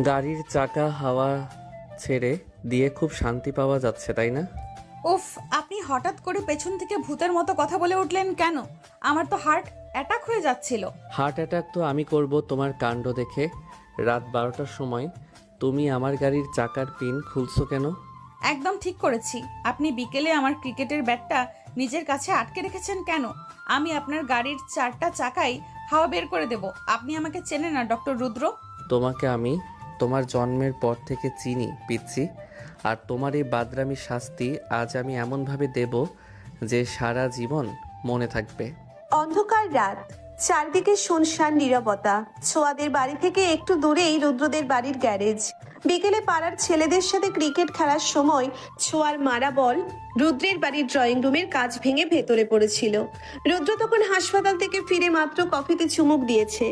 গাড়ির চাকা হাওয়া ছেড়ে দিয়ে খুব শান্তি পাওয়া যাচ্ছে, তাই না? উফ, আপনি হঠাৎ করে পেছন থেকে ভূতের মতো কথা বলে উঠলেন কেন? আমার তো হার্ট অ্যাটাক হয়ে যাচ্ছিল। হার্ট অ্যাটাক তো আমি করব তোমার কাণ্ড দেখে। রাত 12টার সময় তুমি আমার গাড়ির চাকার পিন খুলছো কেন? একদম ঠিক করেছি। আপনি বিকেলে আমার ক্রিকেটের ব্যাটটা নিজের কাছে আটকে রেখেছেন কেন? আমি আপনার গাড়ির 4টা চাকাই হাওয়া বের করে দেব। আপনি আমাকে চেনেন না ডক্টর রুদ্র? তোমাকে আমি তোমার জন্মের পর থেকে চিনি পিচ্ছি। আর তোমার এই বাদরামি শাস্তি আজ আমি এমনভাবে দেব যে সারা জীবন মনে থাকবে। অন্ধকার রাত, চারদিকে শুনশান নীরবতা। ছোয়াদের বাড়ি থেকে একটু দূরেই রুদ্রদের বাড়ির গ্যারেজ। বিকেলে পাড়ার ছেলেদের সাথে ক্রিকেট খেলার সময় ছোয়ার মারা বল রুদ্রের বাড়ির ড্রয়িং রুমের কাঁচ ভেঙে ভেতরে পড়েছিল। রুদ্র তখন হাসপাতাল থেকে ফিরে মাত্র কফিতে চুমুক দিয়েছে।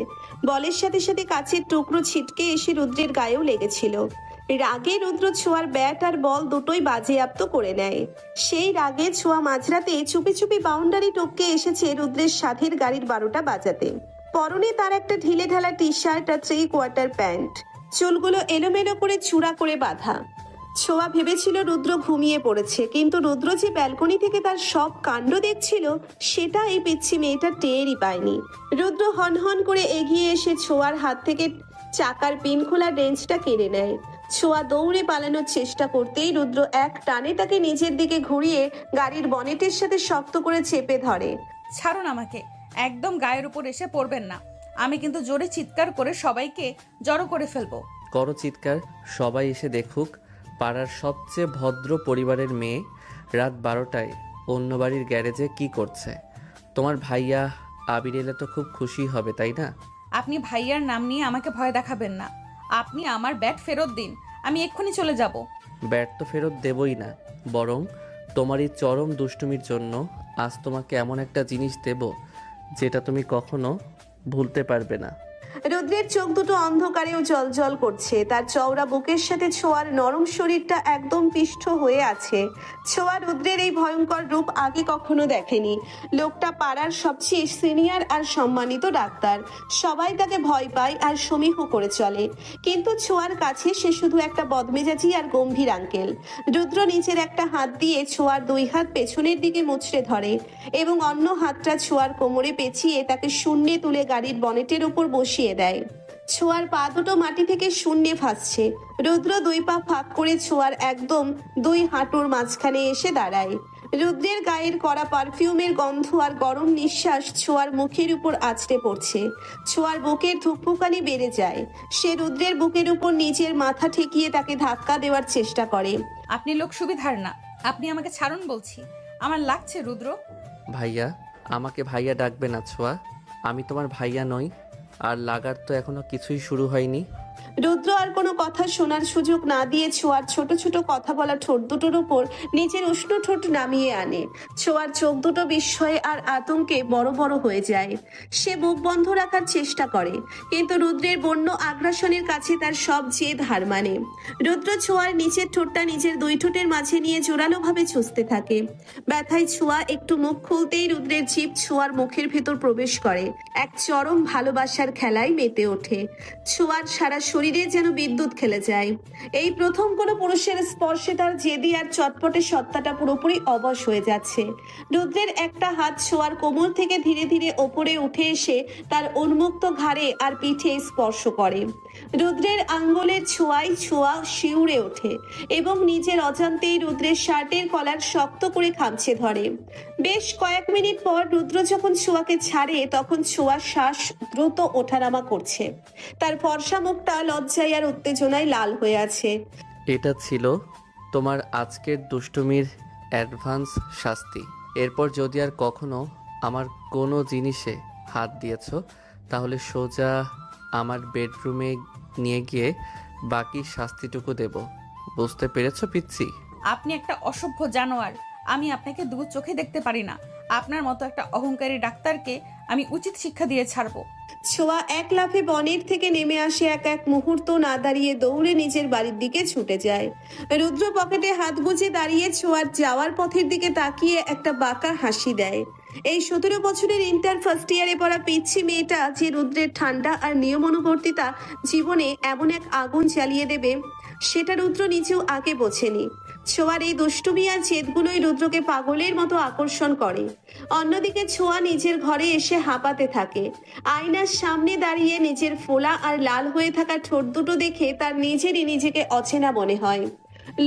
বলের সাথে সাথে কাঁচের টুকরো ছিটকে এসে রুদ্রের গায়েও লেগেছিল। রাগে রুদ্র ছোঁয়ার ব্যাট আর বল দুটোই বাজেয়াপ্ত করে নেয়। সেই রাগে ছোঁয়া মাঝরাতে চুপি চুপি বাউন্ডারি টপকে এসেছে রুদ্রের সাথের গাড়ির 12টা বাজাতে। পরনে তার একটা ঢিলে ঢালা টি শার্ট আর 3/4 প্যান্ট, চুলগুলো এলোমেলো করে চূড়া করে বাঁধা। ছোঁয়া ভেবেছিল রুদ্র ঘুমিয়ে পড়েছে, কিন্তু রুদ্র যে ব্যালকনি থেকে তার সব কাণ্ড দেখছিল সেটা এই পিচ্ছি মেয়েটা টেরই পায়নি। রুদ্র হনহন করে এগিয়ে এসে ছোঁয়ার হাত থেকে চাকার পিন খোলা রেঞ্জটা কেড়ে নেয়। ছোঁয়া দৌড়ে পালানোর চেষ্টা করতেই রুদ্র এক টানে তাকে নিজের দিকে ঘুরিয়ে গাড়ির বনেটের সাথে শক্ত করে চেপে ধরে। ছাড়ুন আমাকে, একদম গায়ের উপর এসে পড়বেন না। আমি কিন্তু জোরে চিৎকার করে সবাইকে জড়ো করে ফেলবো। করো চিৎকার, সবাই এসে দেখুক। পাড়ার সবচেয়ে ভদ্র পরিবারের মেয়ে রাত 12টায় অন্য বাড়ির গ্যারেজে কি করছে? তোমার ভাইয়া আবির এলে তো খুব খুশি হবে, তাই না? আপনি ভাইয়ার নাম নিয়ে আমাকে ভয় দেখাবেন না। আপনি আমার ব্যাট ফেরত দিন, আমি এক্ষুনি চলে যাব। ব্যাট তো ফেরত দেবই না, বরং তোমার এই চরম দুষ্টুমির জন্য আজ তোমাকে এমন একটা জিনিস দেব যেটা তুমি কখনো ভুলতে পারবে না। রুদ্রের চোখ দুটো অন্ধকারেও জল করছে। তার চওড়া বুকের সাথে ছোঁয়ার নরম শরীরটা একদম পিষ্ট হয়ে আছে। ছোঁয়া রুদ্রের এই ভয়ঙ্কর রূপ আগে কখনো দেখেনি। লোকটা পাড়ার সবচেয়ে সিনিয়র আর সম্মানিত ডাক্তার। সবাই তাকে ভয় পায় আর সমীহ করে চলে, কিন্তু ছোঁয়ার কাছে সে শুধু একটা বদমেজাজি আর গম্ভীর আঙ্কেল। রুদ্র নিচের একটা হাত দিয়ে ছোঁয়ার 2 হাত পেছনের দিকে মুচড়ে ধরে এবং অন্য হাতটা ছোঁয়ার কোমরে পেঁচিয়ে তাকে শূন্যে তুলে গাড়ির বনেটের উপর বসিয়ে দেয়। ছোঁয়ার পা দুটো মাটি থেকে শূন্যে ভাসছে। রুদ্র 2 পা ফাঁক করে ছোঁয়ার একদম 2 হাঁটুর মাঝখানে এসে দাঁড়ায়। রুদ্রের গায়ের কড়া পারফিউমের গন্ধ আর গরম নিঃশ্বাস ছোঁয়ার মুখের উপর আছড়ে পড়ছে। ছোঁয়ার বুকের ধুকপুকানি বেড়ে যায়। সে রুদ্রের বুকের উপর নিজের মাথা ঠেকিয়ে তাকে ধাক্কা দেওয়ার চেষ্টা করে। আপনি লোক সুবিধার না, আপনি আমাকে ছাড়ুন বলছি। আমার লাগছে রুদ্র। ভাইয়া, আমাকে ভাইয়া ডাকবে না ছোঁয়া। আমি তোমার ভাইয়া নই, আর লাগার তো এখনো কিছুই শুরু হয়নি। রুদ্র আর কোনো কথা শোনার সুযোগ না দিয়ে ছোঁয়ার ছোট ছোট কথা বলা ঠোঁট দুটোর উপর নিজের উষ্ণ ঠোঁট নামিয়ে আনে। ছোঁয়ার চোখ দুটো বিস্ময়ে আর আতঙ্কে বড় বড় হয়ে যায়। সে মুখ বন্ধ রাখার চেষ্টা করে, কিন্তু রুদ্রের বন্য আগ্রাসনের কাছে তার সব জেদ হার মানে। রুদ্র ছোঁয়ার নিচের ঠোঁটটা নিজের 2 ঠোঁটের মাঝে নিয়ে জোরালো ভাবে চুষতে থাকে। ব্যথায় ছোঁয়া একটু মুখ খুলতেই রুদ্রের জিভ ছোঁয়ার মুখের ভেতর প্রবেশ করে। এক চরম ভালোবাসার খেলায় মেতে ওঠে। ছোঁয়ার সারা শরীরে যেন বিদ্যুৎ খেলে যায়। এই প্রথম কোনো পুরুষের স্পর্শে তার জেদি আর চটপটে সত্তাটা পুরোপুরি অবশ হয়ে যাচ্ছে। রুদ্রের একটা হাত ছোঁয়ার কোমর থেকে ধীরে ধীরে ওপরে উঠে এসে তার উন্মুক্ত ঘাড়ে আর পিঠে স্পর্শ করে। রুদ্রের আঙ্গুলের ছোঁয়ায় ছোঁয়া শিউরে ওঠে এবং নিজের অজান্তেই রুদ্রের শার্টের কলার শক্ত করে খামচে ধরে। বেশ কয়েক মিনিট পর রুদ্র যখন ছোঁয়াকে ছাড়ে, তখন ছোঁয়ার শ্বাস দ্রুত ওঠানামা করছে। তার ফর্সা মুখটা লজ্জায় আর উত্তেজনায় লাল হয়ে আছে। এটা ছিল তোমার আজকের দুষ্টুমির অ্যাডভান্স শাস্তি। এরপর যদি আর কখনো আমার কোনো জিনিসে হাত দিয়েছো, তাহলে সোজা আমার বেডরুমে নিয়ে গিয়ে বাকি শাস্তিটুকু দেব। বুঝতে পেরেছো পিচ্ছি? আপনি একটা অসভ্য জানোয়ার। আমি আপনাকে 2 চোখে দেখতে পারি না। আপনার মতো একটা অহংকারী ডাক্তারকে আমি উচিত শিক্ষা দিয়ে ছাড়বো। ছোঁয়া এক লাফে বনের থেকে নেমে আসে। এক এক মুহূর্ত না দাঁড়িয়ে দৌড়ে নিজের বাড়ির দিকে ছুটে যায়। রুদ্র পকেটে হাত গুজে দাঁড়িয়ে ছোঁয়ার যাওয়ার পথের দিকে তাকিয়ে একটা বাঁকা হাসি দেয়। এই 17 বছরের ইন্টার ফার্স্ট ইয়ারে পড়া পিচ্ছি মেয়েটা যে রুদ্রের ঠান্ডা আর নিয়মানুবর্তিতা জীবনে এমন এক আগুন জ্বালিয়ে দেবে সেটা রুদ্র নিজেও আগে বোঝেনি। ছোঁয়ার এই দুষ্টুমি আর জেদগুলোই রুদ্রকে পাগলের মতো আকর্ষণ করে। অন্যদিকে ছোঁয়া নিজের ঘরে এসে হাঁপাতে থাকে। আয়নার সামনে দাঁড়িয়ে নিজের ফোলা আর লাল হয়ে থাকা ঠোঁট দুটো দেখে তার নিজেকে অচেনা মনে হয়।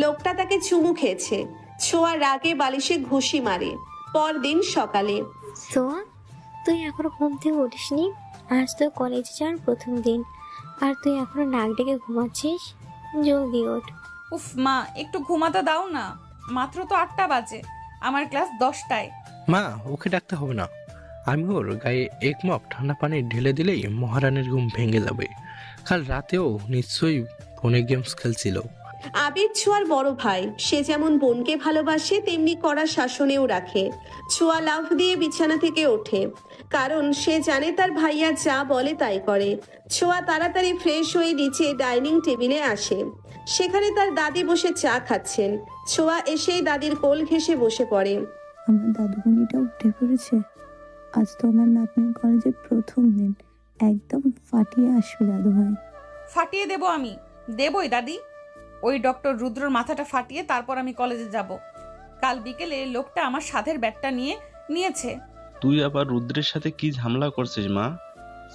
লোকটা তাকে চুমু খেয়েছে। ছোঁয়া রাগে বালিশে ঘুষি মারে। পরদিন সকালে সোয়া, তুই এখনো ঘুম থেকে উঠিসনি? আজ তো কলেজে যাওয়ার প্রথম দিন, আর তুই এখনো নাক ডেকে ঘুমাচ্ছিস। জলদি ওঠ। উফ মা, একটু ঘুমাতে দাও না। মাত্র তো 8টা বাজে, আমার ক্লাস 10টায়। মা, ওকে ডাকতে হবে না। আমি ওর গায়ে এক মগ ঠান্ডা পানি ঢেলে দিলেই মহারানীর ঘুম ভেঙে যাবে। কাল রাতেও নিশ্চয়ই ফোনে গেমস খেলছিল। আবির ছোঁয়ার বড় ভাই, সে যেমন বোনকে ভালোবাসে তেমনি কড়া শাসনেও রাখে। ছোঁয়া লাফ দিয়ে বিছানা থেকে ওঠে, কারণ সে জানে তার ভাইয়া যা বলে তাই করে। ছোঁয়া তাড়াতাড়ি ফ্রেশ হয়ে নিচে ডাইনিং টেবিলে আসে। সেখানে তার দাদি বসে চা খাচ্ছেন। ছোঁয়া এসেই দাদির কোল ঘেঁষে বসে পড়ে। আমার দাদুমণিটা উঠে পড়েছে। আজ তো আমার নাতনির কলেজের প্রথম দিন, একদম ফাটিয়ে আসবে দাদু ভাই। ফাটিয়ে দেবো আমি, দেবই দাদি। ওই ডক্টর রুদ্রর মাথাটা ফাটিয়ে তারপর আমি কলেজে যাব। কাল বিকেলে লোকটা আমার সাধের ব্যাটটা নিয়েছে। তুই আবার রুদ্রের সাথে কি ঝামেলা করছিস মা?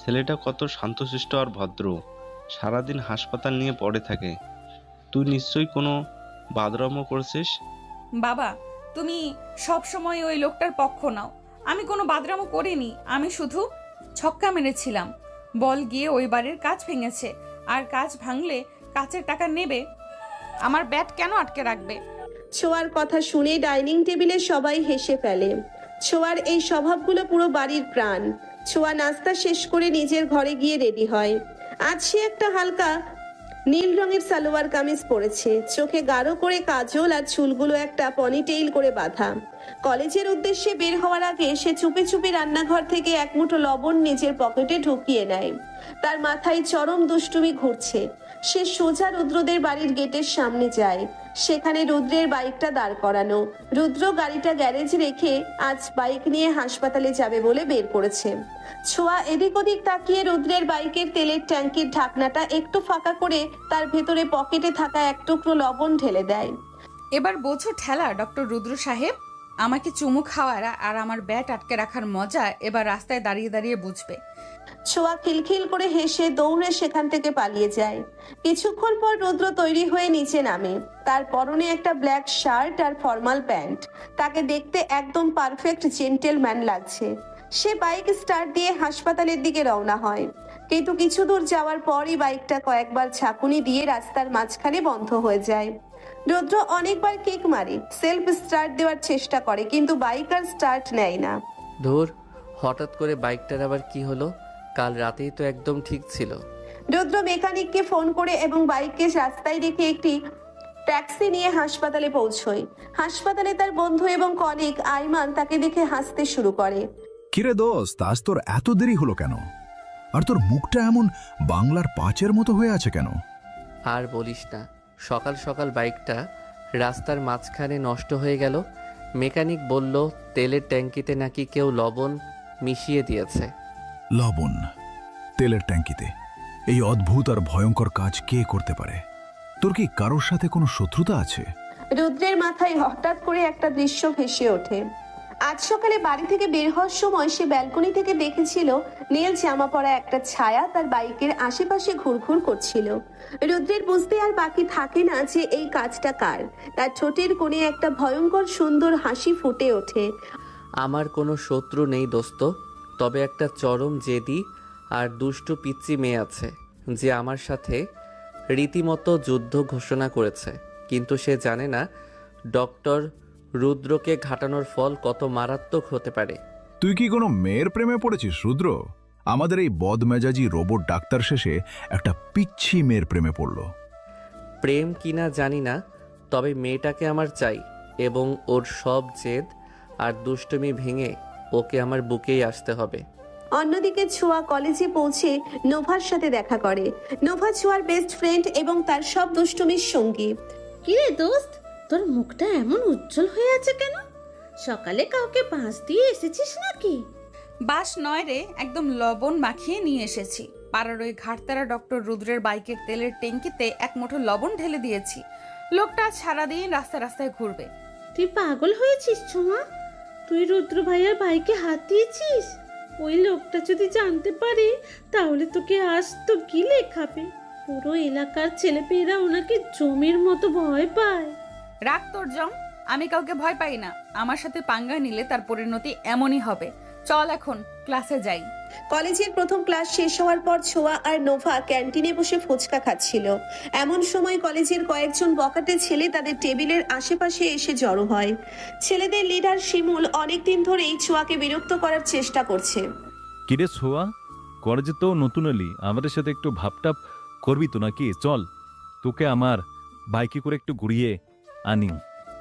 ছেলেটা কত শান্তশিষ্ট আর ভদ্র, সারাদিন হাসপাতাল নিয়ে পড়ে থাকে। তুই নিশ্চয়ই কোনো বাদরামো করছিস। বাবা, তুমি সব সময় ওই লোকটার পক্ষ নাও। আমি কোনো বাদরামো করিনি, আমি শুধু ছক্কা মেরেছিলাম। বল গিয়ে ওই বাড়ির কাঁচ ভেঙেছে, আর কাঁচ ভাঙলে কাঁচের টাকা নেবে। আমার ব্যাট কেন আটকে রাখবে? ছোঁয়ার কথা শুনে ডাইনিং টেবিলে সবাই হেসে ফেলে। ছোঁয়ার এই স্বভাবগুলো পুরো বাড়ির প্রাণ। ছোঁয়া নাস্তা শেষ করে নিজের ঘরে গিয়ে রেডি হয়। আজ সে একটা হালকা নীল রঙের সালোয়ার কামিজ পরেছে, চোখে গাঢ় করে কাজল আর চুলগুলো একটা পনিটেইল করে বাঁধা। কলেজের উদ্দেশ্যে বের হওয়ার আগে সে চুপি চুপি রান্নাঘর থেকে এক মুঠো লবণ নিজের পকেটে ঢুকিয়ে নেয়। তার মাথায় চরম দুষ্টুমি ঘুরছে। সে সোজা রুদ্রদের বাড়ির গেটের সামনে যায়। সেখানে রুদ্রের বাইকটা দাঁড় করানো। রুদ্র গাড়িটা গ্যারেজে রেখে আজ বাইক নিয়ে হাসপাতালে যাবে বলে বের করেছে। ছোঁয়া এদিক ওদিক তাকিয়ে রুদ্রের বাইকের তেলের ট্যাঙ্কির ঢাকনাটা একটু ফাঁকা করে তার ভেতরে পকেটে থাকা এক টুকরো লবণ ঢেলে দেয়। এবার বোঝো ঠেলা ডক্টর রুদ্র সাহেব। আমাকে চুমু খাওয়ার আর আমার ব্যাট আটকে রাখার মজা এবার রাস্তায় দাঁড়িয়ে দাঁড়িয়ে বুঝবে। ছোঁয়া খিলখিল করে হেসে দৌড়ে সেখান থেকে পালিয়ে যায়। কিছুক্ষণ পর রুদ্র তৈরি হয়ে নিচে নামে। তার পরনে একটা ব্ল্যাক শার্ট আর ফর্মাল প্যান্ট। তাকে দেখতে একদম পারফেক্ট জেন্টেলম্যান লাগছে। সে বাইক স্টার্ট দিয়ে হাসপাতালের দিকে রওনা হয়, কিন্তু কিছু দূর যাওয়ার পরই বাইকটা কয়েকবার ঝাঁকুনি দিয়ে রাস্তার মাঝখানে বন্ধ হয়ে যায়। রুদ্র অনেকবার কিক মারে, সেলফ স্টার্ট দেওয়ার চেষ্টা করে, কিন্তু বাইক আর স্টার্ট নেয় না। ধুর, হঠাৎ করে বাইকটার আবার কি হলো? কাল রাতেই তো একদম ঠিক ছিল। রুদ্র মেকানিককে ফোন করে এবং বাইককে রাস্তায় রেখে একটি ট্যাক্সি নিয়ে হাসপাতালে পৌঁছয়। হাসপাতালে তার বন্ধু এবং কলিগ আইমান তাকে দেখে হাসতে শুরু করে। কিরে দোস্ত, আজ তোর এত দেরি হলো কেন? আর তোর মুখটা এমন বাংলার পাঁচের মতো হয়ে আছে কেন? আর বলিস না, সকাল সকাল বাইকটা রাস্তার মাঝখানে নষ্ট হয়ে গেল। মেকানিক বলল তেলের ট্যাঙ্কিতে নাকি কেউ লবণ মিশিয়ে দিয়েছে। লবণ তেলের ট্যাঙ্কিতে? এই অদ্ভুত আর ভয়ঙ্কর কাজ কে করতে পারে? তোর কি কারোর সাথে কোনো শত্রুতা আছে? রুদ্রের মাথায় হঠাৎ করে একটা দৃশ্য ভেসে ওঠে। আজ সকালে বাড়ি থেকে বের হওয়ার সময় সে ব্যালকনি থেকে দেখেছিল নীল জামা পরা একটা ছায়া তার বাইকের আশেপাশে ঘুরঘুর করছিল। রুদ্রের বুঝতে আর বাকি থাকে না যে এই কাজটা কার। তার ঠোঁটের কোণে একটা ভয়ঙ্কর সুন্দর হাসি ফুটে ওঠে। আমার কোনো শত্রু নেই দোস্ত, তবে একটা চরম জেদি আর দুষ্টু পিচ্চি মেয়ে আছে যে আমার সাথে রীতিমতো যুদ্ধ ঘোষণা করেছে। কিন্তু সে জানে না ডক্টর রুদ্রকে ঘাটানোর ফল কত মারাত্মক হতে পারে। তুই কি কোনো মেয়ের প্রেমে পড়েছিস রুদ্র? আমাদের এই বদমেজাজি রোবট ডাক্তার শেষে একটা পিচ্ছি মেয়ের প্রেমে পড়ল। প্রেম কিনা জানি না, তবে মেয়েটাকে আমার চাই এবং ওর সব জেদ আর দুষ্টুমি ভেঙে ওকে আমার বুকেই আসতে হবে। অন্যদিকে ছোঁয়া কলেজে পৌঁছে নোভার সাথে দেখা করে। নোভা ছোঁয়ার বেস্ট ফ্রেন্ড এবং তার সব দুষ্টুমির সঙ্গী। কিরে দোস্ত, তোর মুখটা এমন উজ্জ্বল হয়ে আছে কেন? সকালে কাউকে বাঁশ দিয়ে এসেছিস নাকি? বাস নয় রে, একদম লবণ মাখিয়ে নিয়ে এসেছি। পাড়ার ওই ঘাটতারা ডক্টর রুদ্রের বাইকের তেলের ট্যাঙ্কিতে এক মুঠো লবণ ঢেলে দিয়েছি। লোকটা আজ সারাদিন রাস্তায় রাস্তায় ঘুরবে। তুই পাগল হয়েছিস ছোঁয়া? তুই রুদ্র ভাইয়ার ভাইকে হাত দিয়েছিস? ওই লোকটা যদি জানতে পারে তাহলে তোকে আজ তো গিলে খাবে। পুরো এলাকার ছেলেপেয়েরা ওনাকে জমির মতো ভয় পায়। রাগ তোর জম, আমি কাউকে ভয় পাই না। আমার সাথে পাঙ্গা নিলে তার পরিণতি এমনই হবে। চল এখন ক্লাসে যাই। কলেজের প্রথম ক্লাস শেষ হওয়ার পর ছোঁয়া আর নোভা ক্যান্টিনে বসে ফুচকা খাচ্ছিল। এমন সময় কলেজের কয়েকজন বখাটে ছেলে তাদের টেবিলের আশেপাশে এসে জড়ো হয়। ছেলেদের লিডার শিমুল অনেকদিন ধরেই ছোঁয়াকে বিরক্ত করার চেষ্টা করছে। কিরে ছোঁয়া, কলেজে তো নতুন এলি, আমাদের সাথে একটু ভাবটাপ করবি তো নাকি? চল তোকে আমার বাইকে করে একটু ঘুরিয়ে আনি।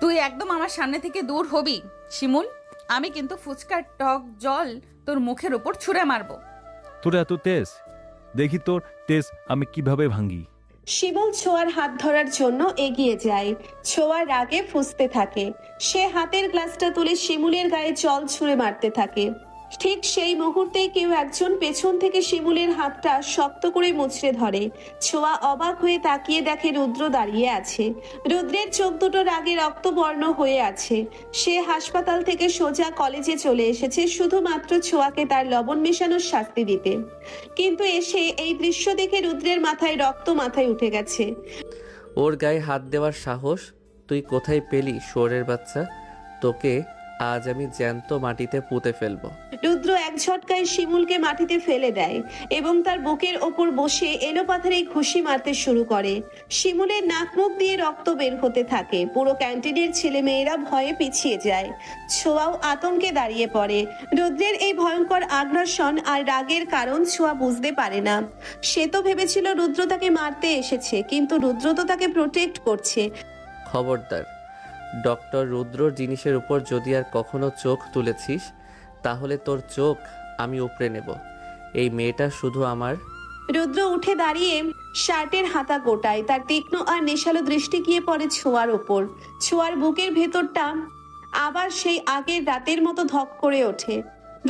তুই একদম আমার সামনে থেকে দূর হবি শিমুল। আমি কিন্তু ফুচকার টক জল তোর মুখের উপর ছুঁড়ে মারবো। তোর এত তেজ, দেখি তোর তেজ আমি কিভাবে ভাঙি। শিমুল ছোঁয়ার হাত ধরার জন্য এগিয়ে যায়। ছোঁয়া রাগে ফুঁসতে থাকে। সে হাতের গ্লাসটা তুলে শিমুলের গায়ে জল ছুঁড়ে মারতে থাকে। ঠিক সেই মুহূর্তে কেউ একজন পেছন থেকে শিমুলের হাতটা শক্ত করে মুচড়ে ধরে। ছোঁয়া অবাক হয়ে তাকিয়ে দেখে রুদ্র দাঁড়িয়ে আছে। রুদ্রের চোখ দুটো রাগে রক্তবর্ণ হয়ে আছে। সে হাসপাতাল থেকে সোজা কলেজে চলে এসেছে শুধুমাত্র ছোঁয়াকে তার লবণ মেশানোর শাস্তি দিতে। কিন্তু এসে এই দৃশ্য দেখে রুদ্রের মাথায় রক্ত মাথায় উঠে গেছে। ওর গায়ে হাত দেওয়ার সাহস তুই কোথায় পেলি শুয়োরের বাচ্চা? তোকে আজ আমি জ্যান্ত মাটিতে পুঁতে ফেলবো। রুদ্র এক ঝটকায় শিমুলকে মাটিতে ফেলে দেয় এবং তার বুকের ওপর বসে এলোপাথারি ঘুষি মারতে শুরু করে। শিমুলের নাক মুখ দিয়ে রক্ত বের হতে থাকে। পুরো ক্যান্টিনের ছেলে মেয়েরা ভয়ে পিছিয়ে যায়। ছোঁয়াও আতঙ্কে দাঁড়িয়ে পড়ে। রুদ্রের এই ভয়ঙ্কর আগ্রাসন আর রাগের কারণ ছোঁয়া বুঝতে পারে না। সে তো ভেবেছিল রুদ্র তাকে মারতে এসেছে, কিন্তু রুদ্র তো তাকে প্রোটেক্ট করছে। খবরদার, ডক্টর রুদ্রর জিনিসের উপর যদি আর কখনো চোখ তুলেছিস তাহলে তোর চোখ আমি উপড়ে নেব। এই মেয়েটা শুধু আমার। রুদ্র উঠে দাঁড়িয়ে শার্টের হাতা গোটায়। তার তীক্ষ্ণ আর নেশালো দৃষ্টি গিয়ে পড়ে ছোঁয়ার ওপর। ছোঁয়ার বুকের ভেতরটা আবার সেই আগের রাতের মতো ধক করে ওঠে।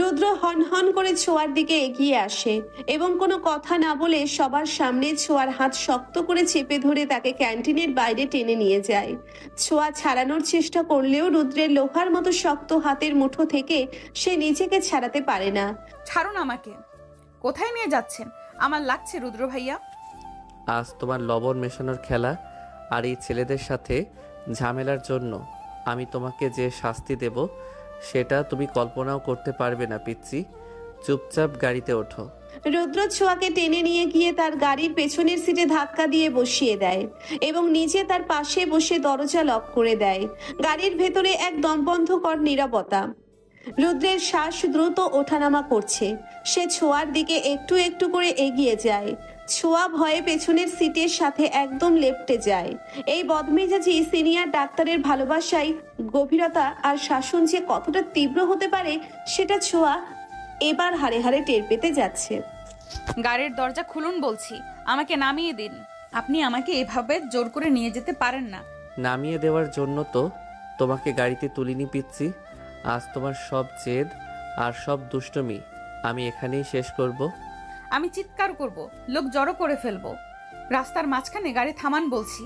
রুদ্র হনহন করে ছোঁয়ার দিকে এগিয়ে আসে এবং কোনো কথা না বলে সবার সামনে ছোঁয়ার হাত শক্ত করে চেপে ধরে তাকে ক্যান্টিনের বাইরে টেনে নিয়ে যায়। ছোঁয়া ছাড়ানোর চেষ্টা করলেও রুদ্রের লোহার মতো শক্ত হাতের মুঠো থেকে সে নিজেকে ছাড়াতে পারে না। ছাড়ুন আমাকে। কোথায় নিয়ে যাচ্ছেন? আমার লাগছে রুদ্র ভাইয়া। আজ তোমার লবণ মেশানোর খেলা আর এই ছেলেদের সাথে ঝামেলার জন্য আমি তোমাকে যে শাস্তি দেব সেটা তুমি কল্পনাও করতে পারবে না পিচ্চি। চুপচাপ গাড়িতে ওঠো। রুদ্র ছোঁয়াকে টেনে নিয়ে গিয়ে তার গাড়ির পেছনের সিটে ধাক্কা দিয়ে বসিয়ে দেয় এবং নিজে তার পাশে বসে দরজা লক করে দেয়। গাড়ির ভেতরে এক দমবন্ধকর নীরবতা। রুদ্রের শ্বাস দ্রুত ওঠানামা করছে। সে ছোঁয়ার দিকে একটু একটু করে এগিয়ে যায়। ছোঁয়া ভয়ে পেছনের সিটের সাথে একদম লেপ্টে যায়। এই বদমেজাজি সিনিয়র ডাক্তারের ভালোবাসায় গভীরতা আর শাসন যে কতটা তীব্র হতে পারে সেটা ছোঁয়া এবার হাড়ে হাড়ে টের পেতে যাচ্ছে। গাড়ির দরজা খুলুন বলছি, আমাকে নামিয়ে দিন। আপনি আমাকে এভাবে জোর করে নিয়ে যেতে পারেন না। নামিয়ে দেওয়ার জন্য তো তোমাকে গাড়িতে তুলিনি পিচ্চি। আজ তোমার সব জেদ আর সব দুষ্টুমি আমি এখানেই শেষ করব। আমি চিৎকার করব, লোক জড়ো করে ফেলবো। রাস্তার মাঝখানে গাড়ি থামান বলছি।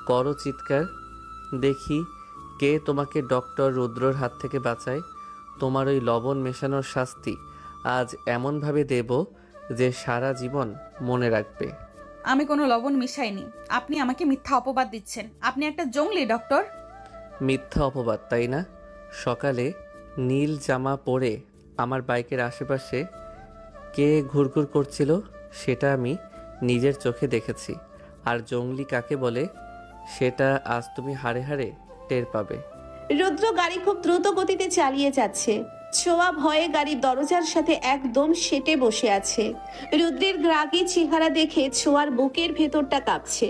করো চিৎকার, দেখি কে তোমাকে ডক্টর রুদ্রর হাত থেকে বাঁচায়। তোমার ওই লবণ মেশানোর শাস্তি আজ এমনভাবে দেব যে সারা জীবন মনে রাখবে। আমি কোনো লবণ মিশাইনি। আপনি আমাকে মিথ্যা অপবাদ দিচ্ছেন। আপনি একটা জঙ্গলি ডক্টর। মিথ্যা অপবাদ, তাই না? সকালে নীল জামা পরে আমার বাইকের আশেপাশে কে ঘুরঘুর করছিল সেটা আমি নিজের চোখে দেখেছি। আর জঙ্গলি কাকে বলে সেটা আজ তুমি হাড়ে হাড়ে টের পাবে। রুদ্র গাড়ি খুব দ্রুত গতিতে চালিয়ে যাচ্ছে। ছোঁয়া ভয়ে গাড়ির দরজার সাথে একদম সেটে বসে আছে। রুদ্রের রাগী চেহারা দেখে ছোঁয়ার বুকের ভেতরটা কাঁপছে।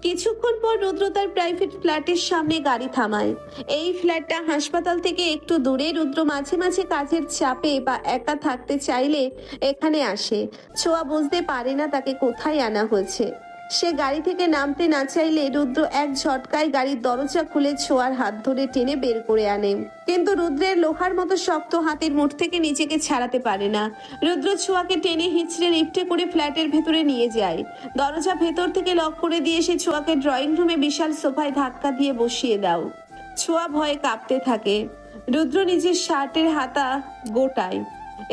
কিছুক্ষণ পর রুদ্র তার প্রাইভেট ফ্ল্যাটের সামনে গাড়ি থামায়। এই ফ্ল্যাটটা হাসপাতাল থেকে একটু দূরে। রুদ্র মাঝে মাঝে কাজের চাপে বা একা থাকতে চাইলে এখানে আসে। ছোঁয়া বুঝতে পারে না তাকে কোথায় আনা হয়েছে। সে গাড়ি থেকে নামতে না চাইলে রুদ্র এক ঝটকায় গাড়ির দরজা খুলে ছোঁয়ার হাত ধরে টেনে বের করে আনে, কিন্তু রুদ্রের লোহার মতো শক্ত হাতের মুঠ থেকে নিজেকে ছাড়াতে পারে না। রুদ্র ছোঁয়াকে টেনে হিঁচড়ে লিফটে করে ফ্ল্যাটের ভেতরে নিয়ে যায়। দরজা ভেতর থেকে লক করে দিয়ে সে ছোঁয়াকে ড্রয়িং রুমে বিশাল সোফায় ধাক্কা দিয়ে বসিয়ে দাও। ছোঁয়া ভয়ে কাঁপতে থাকে। রুদ্র নিজের শার্টের হাতা গোটায়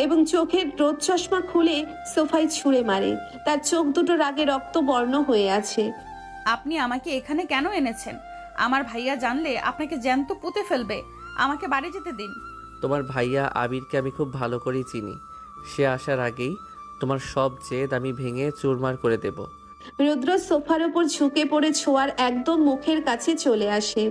এবং চোখের রোদ চশমা খুলে সোফায় ছুঁড়ে মারে। তার চোখ দুটো রাগে রক্তবর্ণ হয়ে আছে। আপনি আমাকে এখানে কেন এনেছেন? আমার ভাইয়া জানলে আপনাকে জ্যান্ত পুঁতে ফেলবে। আমাকে বাড়ি যেতে দিন। তোমার ভাইয়া আবিরকে আমি খুব ভালো করেই চিনি। সে আসার আগেই তোমার সব জেদ আমি ভেঙে চুরমার করে দেব। রুদ্র সোফার উপর ঝুঁকে পড়ে ছোঁয়ার একদম মুখের কাছে চলে আসে।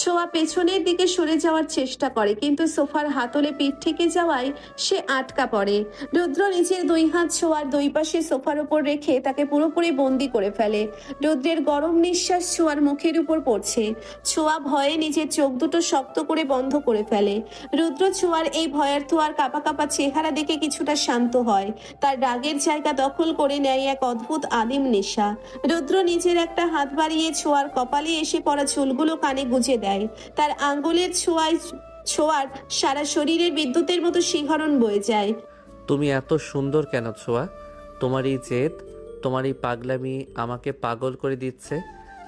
ছোঁয়া পেছনের দিকে সরে যাওয়ার চেষ্টা করে, কিন্তু সোফার হাতলে পিঠ থেকে যাওয়ায় সে আটকা পড়ে। রুদ্র নিজের দুই হাত ছোঁয়ার দুই পাশে সোফার উপর রেখে তাকে পুরোপুরি বন্দি করে ফেলে। রুদ্রের গরম নিঃশ্বাস ছোঁয়ার মুখের উপর পড়ছে। ছোঁয়া ভয়ে নিজের চোখ দুটো শক্ত করে বন্ধ করে ফেলে। রুদ্র ছোঁয়ার এই ভয়ার্থ আর কাঁপা কাঁপা চেহারা দেখে কিছুটা শান্ত হয়। তার রাগের জায়গা দখল করে নেয় এক অদ্ভুত আদিম নেশা। রুদ্র নিজের একটা হাত বাড়িয়ে ছোঁয়ার কপালে এসে পড়া চুলগুলো কানে গুজে দেয়। তার আঙ্গুলের ছোঁয়ার সারা শরীরের বিদ্যুতের মতো শিহরণ বয়ে যায়। তুমি এত সুন্দর কেন ছোঁয়া? তোমার এই জেদ, তোমার এই পাগলামি আমাকে পাগল করে দিচ্ছে।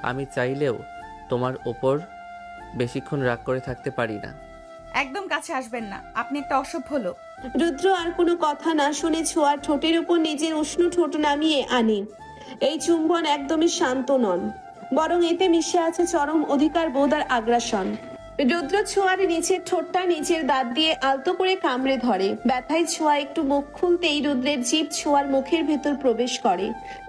আমি চাইলেও তোমার ওপর বেশিক্ষণ রাগ করে থাকতে পারি না। একদম কাছে আসবেন না, আপনি একটা অসভ্য লোক। রুদ্র আর কোনো কথা না শুনে ছোঁয়ার ঠোঁটের উপর নিজের উষ্ণ ঠোঁট নামিয়ে আনে। এই চুম্বন একদমই শান্ত নন, বরং এতে মিশে আছে চরম অধিকার বোধ আর আগ্রাসন। রুদ্র ছোঁয়ার নিচের ঠোঁটটা নিজের দাঁত দিয়ে আলতো করে কামড়ে ধরে। ব্যথায় ছোঁয়া একটু মুখ খুলতেই রুদ্রের জিভ ছোঁয়ার মুখের ভেতর প্রবেশ করে।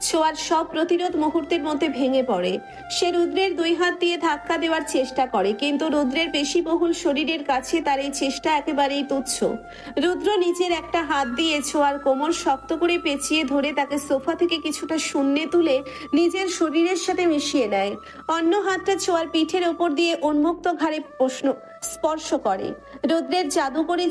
ছোঁয়ার সব প্রতিরোধ মুহূর্তের মধ্যে ভেঙে পড়ে। সে রুদ্রের দুই হাত দিয়ে ধাক্কা দেওয়ার চেষ্টা করে, কিন্তু রুদ্রের পেশিবহুল শরীরের কাছে তার এই চেষ্টা একেবারেই তুচ্ছ। রুদ্র নিজের একটা হাত দিয়ে ছোঁয়ার কোমর শক্ত করে পেঁচিয়ে ধরে তাকে সোফা থেকে কিছুটা শূন্যে তুলে নিজের শরীরের সাথে মিশিয়ে নেয়। অন্য হাতটা ছোঁয়ার পিঠের ওপর দিয়ে উন্মুক্ত ঘাড়ে স্পর্শ করে। রুদ্রের জাদু করে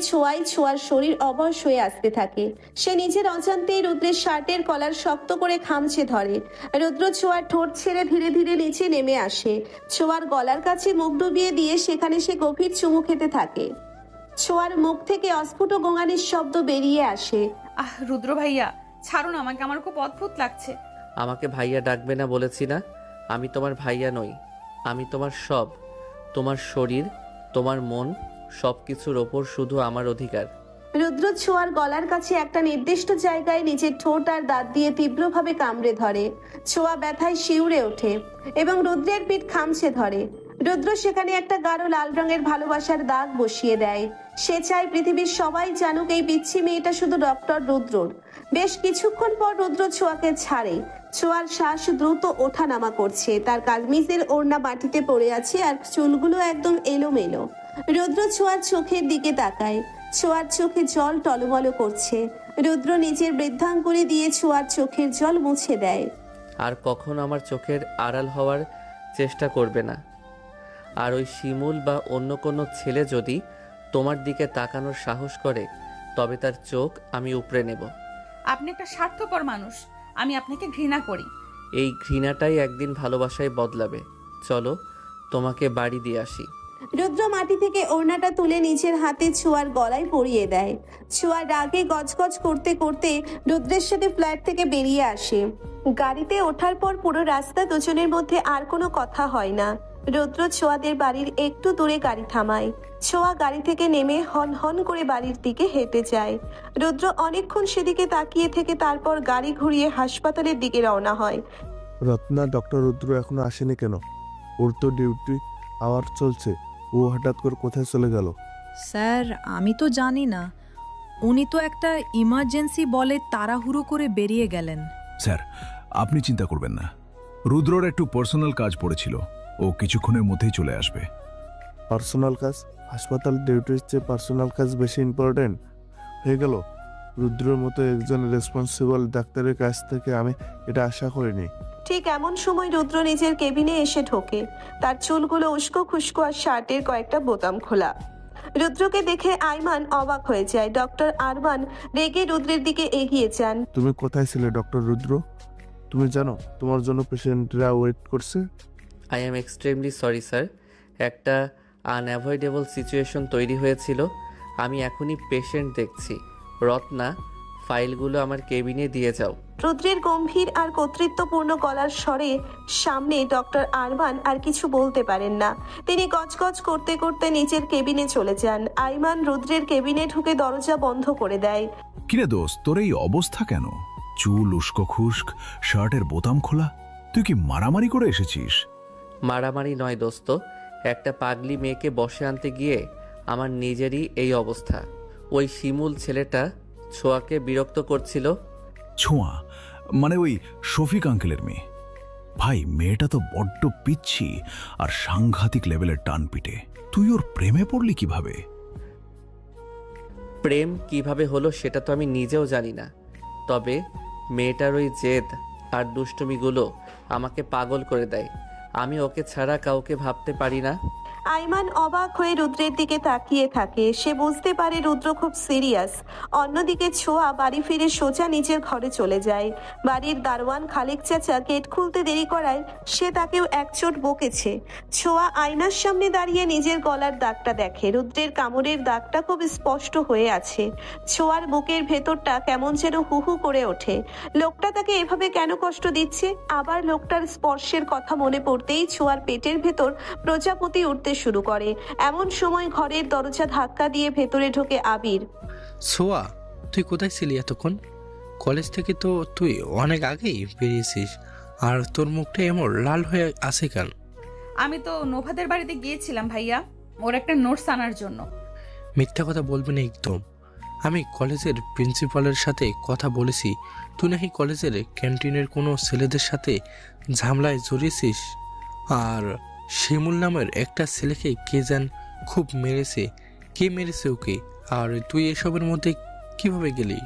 ছোঁয়ার শরীর অবশ হয়ে আসতে থাকে। সে নিজের অজান্তেই রুদ্রের শার্টের কলার শক্ত করে খামচে ধরে। রুদ্র ছোঁয়ার ঠোঁট ছেড়ে ধীরে ধীরে নিচে নেমে আসে। ছোঁয়ার গলার কাছে মুখ ডুবিয়ে দিয়ে সেখানে সে গভীর চুমু খেতে থাকে। ছোঁয়ার মুখ থেকে অস্ফুট গোঙানির শব্দ বেরিয়ে আসে। রুদ্র ভাইয়া ছাড়ুন আমাকে, আমার খুব অদ্ভুত লাগছে। আমাকে ভাইয়া ডাকবে না বলেছি না? আমি তোমার ভাইয়া নই, আমি তোমার সব। তোমার শরীর, তোমার মন, সবকিছুর ওপর শুধু আমার অধিকার। রুদ্র ছোঁয়ার গলার কাছে একটা নির্দিষ্ট জায়গায় নিজের ঠোঁট আর দাঁত দিয়ে তীব্রভাবে কামড়ে ধরে। ছোঁয়া ব্যথায় শিউরে ওঠে এবং রুদ্রের পিঠ খামচে ধরে। রুদ্র সেখানে একটা গাঢ় লাল রঙের ভালোবাসার দাগ বসিয়ে দেয়। সে চায় পৃথিবীর সবাই জানুক এই পিচ্ছি মেয়েটা শুধু ডক্টর রুদ্রর। বেশ কিছুক্ষণ পর রুদ্র ছোঁয়াকে ছাড়ে। ছোঁয়ার শ্বাস দ্রুত ওঠানামা করছে। তার কামিজের ওড়না মাটিতে পড়ে আছে আর চুলগুলো একদম এলোমেলো। রুদ্র ছোঁয়ার চোখের দিকে তাকায়। ছোঁয়ার চোখে জল টলমল করছে। রুদ্র নিজের বৃদ্ধাঙ্গুলি দিয়ে ছোঁয়ার চোখের জল মুছে দেয়। আর কখনো আমার চোখের আড়াল হওয়ার চেষ্টা করবে না। আর ওই শিমুল বা অন্য কোনো ছেলে যদি তোমার দিকে তাকানোর সাহস করে, তবে তার চোখ আমি উপড়ে নেব। আপনি একটা স্বার্থপর মানুষ, আমি আপনাকে ঘৃণা করি। এই ঘৃণাটাই একদিন ভালোবাসায় বদলাবে। চলো তোমাকে বাড়ি দিয়ে আসি। রুদ্র মাটি থেকে ওড়নাটা তুলে নিজের হাতে ছোঁয়ার গলায় পরিয়ে দেয়। ছোঁয়া রাগে গজগজ করতে করতে রুদ্রের সাথে ফ্ল্যাট থেকে বেরিয়ে আসে। গাড়িতে ওঠার পর পুরো রাস্তা দুজনের মধ্যে আর কোনো কথা হয় না। রুদ্র ছোঁয়াদের বাড়ির একটু দূরে গাড়ি থামায়। ছোঁয়া গাড়ি থেকে নেমে হন হন করে বাড়ির দিকে হেঁটে যায়। রুদ্র অনেকক্ষণ সেদিকে তাকিয়ে থেকে তারপর গাড়ি ঘুরিয়ে হাসপাতালের দিকে রওনা হয়। রত্না, ডক্টর রুদ্র এখনো আসেনি কেন? ওর তো ডিউটি আওয়ার চলছে, ও হঠাৎ করে কোথায় চলে গেল? স্যার আমি তো জানি না, উনি তো একটা ইমার্জেন্সি বলে তাড়াহুড়ো করে বেরিয়ে গেলেন। স্যার আপনি চিন্তা করবেন না, রুদ্রর একটু পার্সোনাল কাজ পড়েছিল, ও কিছুক্ষণের মধ্যেই চলে আসবে। পার্সোনাল কাজ? হাসপাতাল ডিউটির চেয়ে পার্সোনাল কাজ বেশি ইম্পর্টেন্ট হয়ে গেল? রুদ্রের মতো একজন রেসপন্সিবল ডাক্তারের কাছ থেকে আমি এটা আশা করিনি। ঠিক এমন সময় রুদ্র নিজের কেবিনে এসে ঢোকে। তার চুলগুলো উস্কো খুস্কো আর শার্টের কয়েকটা বোতাম খোলা। রুদ্রকে দেখে আইমান অবাক হয়ে যায়। ডক্টর আরমান রেগে রুদ্রের দিকে এগিয়ে যান। তুমি কোথায় ছিলে ডক্টর রুদ্র? তুমি জানো তোমার জন্য পেশেন্টরা ওয়েট করছে। I am extremely sorry sir, একটা আনঅ্যাভয়েডেবল সিচুয়েশন তৈরি হয়েছিল। আমি এখনই পেশেন্ট দেখছি। রত্না, ফাইলগুলো আমার কেবিনে দিয়ে যাও। রুদ্রের গম্ভীর আর কর্তৃত্বপূর্ণ গলার স্বরে সামনে ডক্টর আরমান আর কিছু বলতে পারেন না। তিনি গজগজ করতে করতে নিচের কেবিনে চলে যান। আইমান রুদ্রের কেবিনে ঢুকে দরজা বন্ধ করে দেয়। কিরে দোস্ত, তোর এই অবস্থা কেন? চুল উস্কো খুস্ক, শার্টের বোতাম খোলা। তুই কি মারামারি করে এসেছিস? মারামারি নয় দোস্ত, একটা পাগলি মেয়েকে বসে আনতে গিয়ে আমার নিজেরই এই অবস্থা। ওই শিমুল ছেলেটা ছোঁয়াকে বিরক্ত করছিল। ছোঁয়া মানে ওই শফিক আঙ্কেলের মেয়ে? ভাই, মেয়েটা তো বড্ড পিচ্ছি আর সাংঘাতিক লেভেলের টান পিটে। তুই ওর প্রেমে পড়লি কিভাবে? প্রেম কিভাবে হলো সেটা তো আমি নিজেও জানি না, তবে মেয়েটার ওই জেদ আর দুষ্টুমিগুলো আমাকে পাগল করে দেয়। আমি ওকে ছাড়া কাউকে ভাবতে পারি না। আইমান অবাক হয়ে রুদ্রের দিকে তাকিয়ে থাকে। সে বুঝতে পারে রুদ্র খুব সিরিয়াস। অন্যদিকে ছোঁয়া বাড়ি ফিরে সোজা নিজের ঘরে চলে যায়। বাড়ির দারোয়ান খালেক চাচা গেট খুলতে দেরি করায় সে তাকেও একচোট বকেছে। ছোঁয়া আয়নার সামনে দাঁড়িয়ে নিজের গলার দাগটা দেখে। রুদ্রের কামড়ের দাগটা খুব স্পষ্ট হয়ে আছে। ছোঁয়ার বুকের ভেতরটা কেমন যেন হু হু করে ওঠে। লোকটা তাকে এভাবে কেন কষ্ট দিচ্ছে? আবার লোকটার স্পর্শের কথা মনে পড়তেই ছোঁয়ার পেটের ভেতর প্রজাপতি উঠতে শুরু করে। এমন সময় ঘরের দরজা ধাক্কা দিয়ে ভেতরে ঢোকে আবির। সোয়া, তুই কোথায় ছিলি এতক্ষণ? কলেজ থেকে তো তুই অনেক আগেই বেরিয়েছিস, আর তোর মুখটা এমন লাল হয়ে আছে কেন? আমি তো নোভাদের বাড়িতে গিয়েছিলাম ভাইয়া, ওর একটা নোটস আনার জন্য। মিথ্যা কথা বলবি না একদম। আমি কলেজের প্রিন্সিপালের সাথে কথা বলেছি, তুই নাকি কলেজের ক্যান্টিনের কোনো ছেলেদের সাথে ঝামেলায় জড়িয়েছিস, আর শিমুল নামের একটা ছেলেকে কে যেন খুব মেরেছে। কে মেরেছে ওকে? আর তুই এসবের মধ্যে কিভাবে গেলি?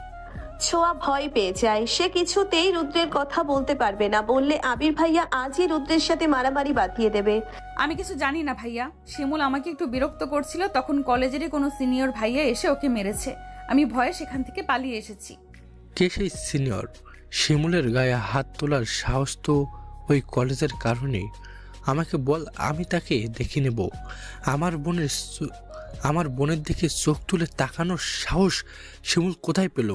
ছোঁয়া ভয় পেয়ে যায়। সে কিছুতেই রুদ্রের কথা বলতে পারবে না। বললে আবির ভাইয়া আজই রুদ্রের সাথে মারামারি বাঁধিয়ে দেবে। আমি কিছু জানি না ভাইয়া, শিমুল আমাকে একটু বিরক্ত করছিল, তখন কলেজেরই কোনো সিনিয়র ভাইয়া এসে ওকে মেরেছে। আমি ভয়ে সেখান থেকে পালিয়ে এসেছি। কে সেই সিনিয়র? শিমুলের গায়ে হাত তোলার সাহস তো ওই কলেজের কারণে। আমাকে বল, আমি তাকে দেখে নেব। আমার বোনের দিকে চোখ তুলে তাকানোর সাহস শিমুল কোথায় পেল?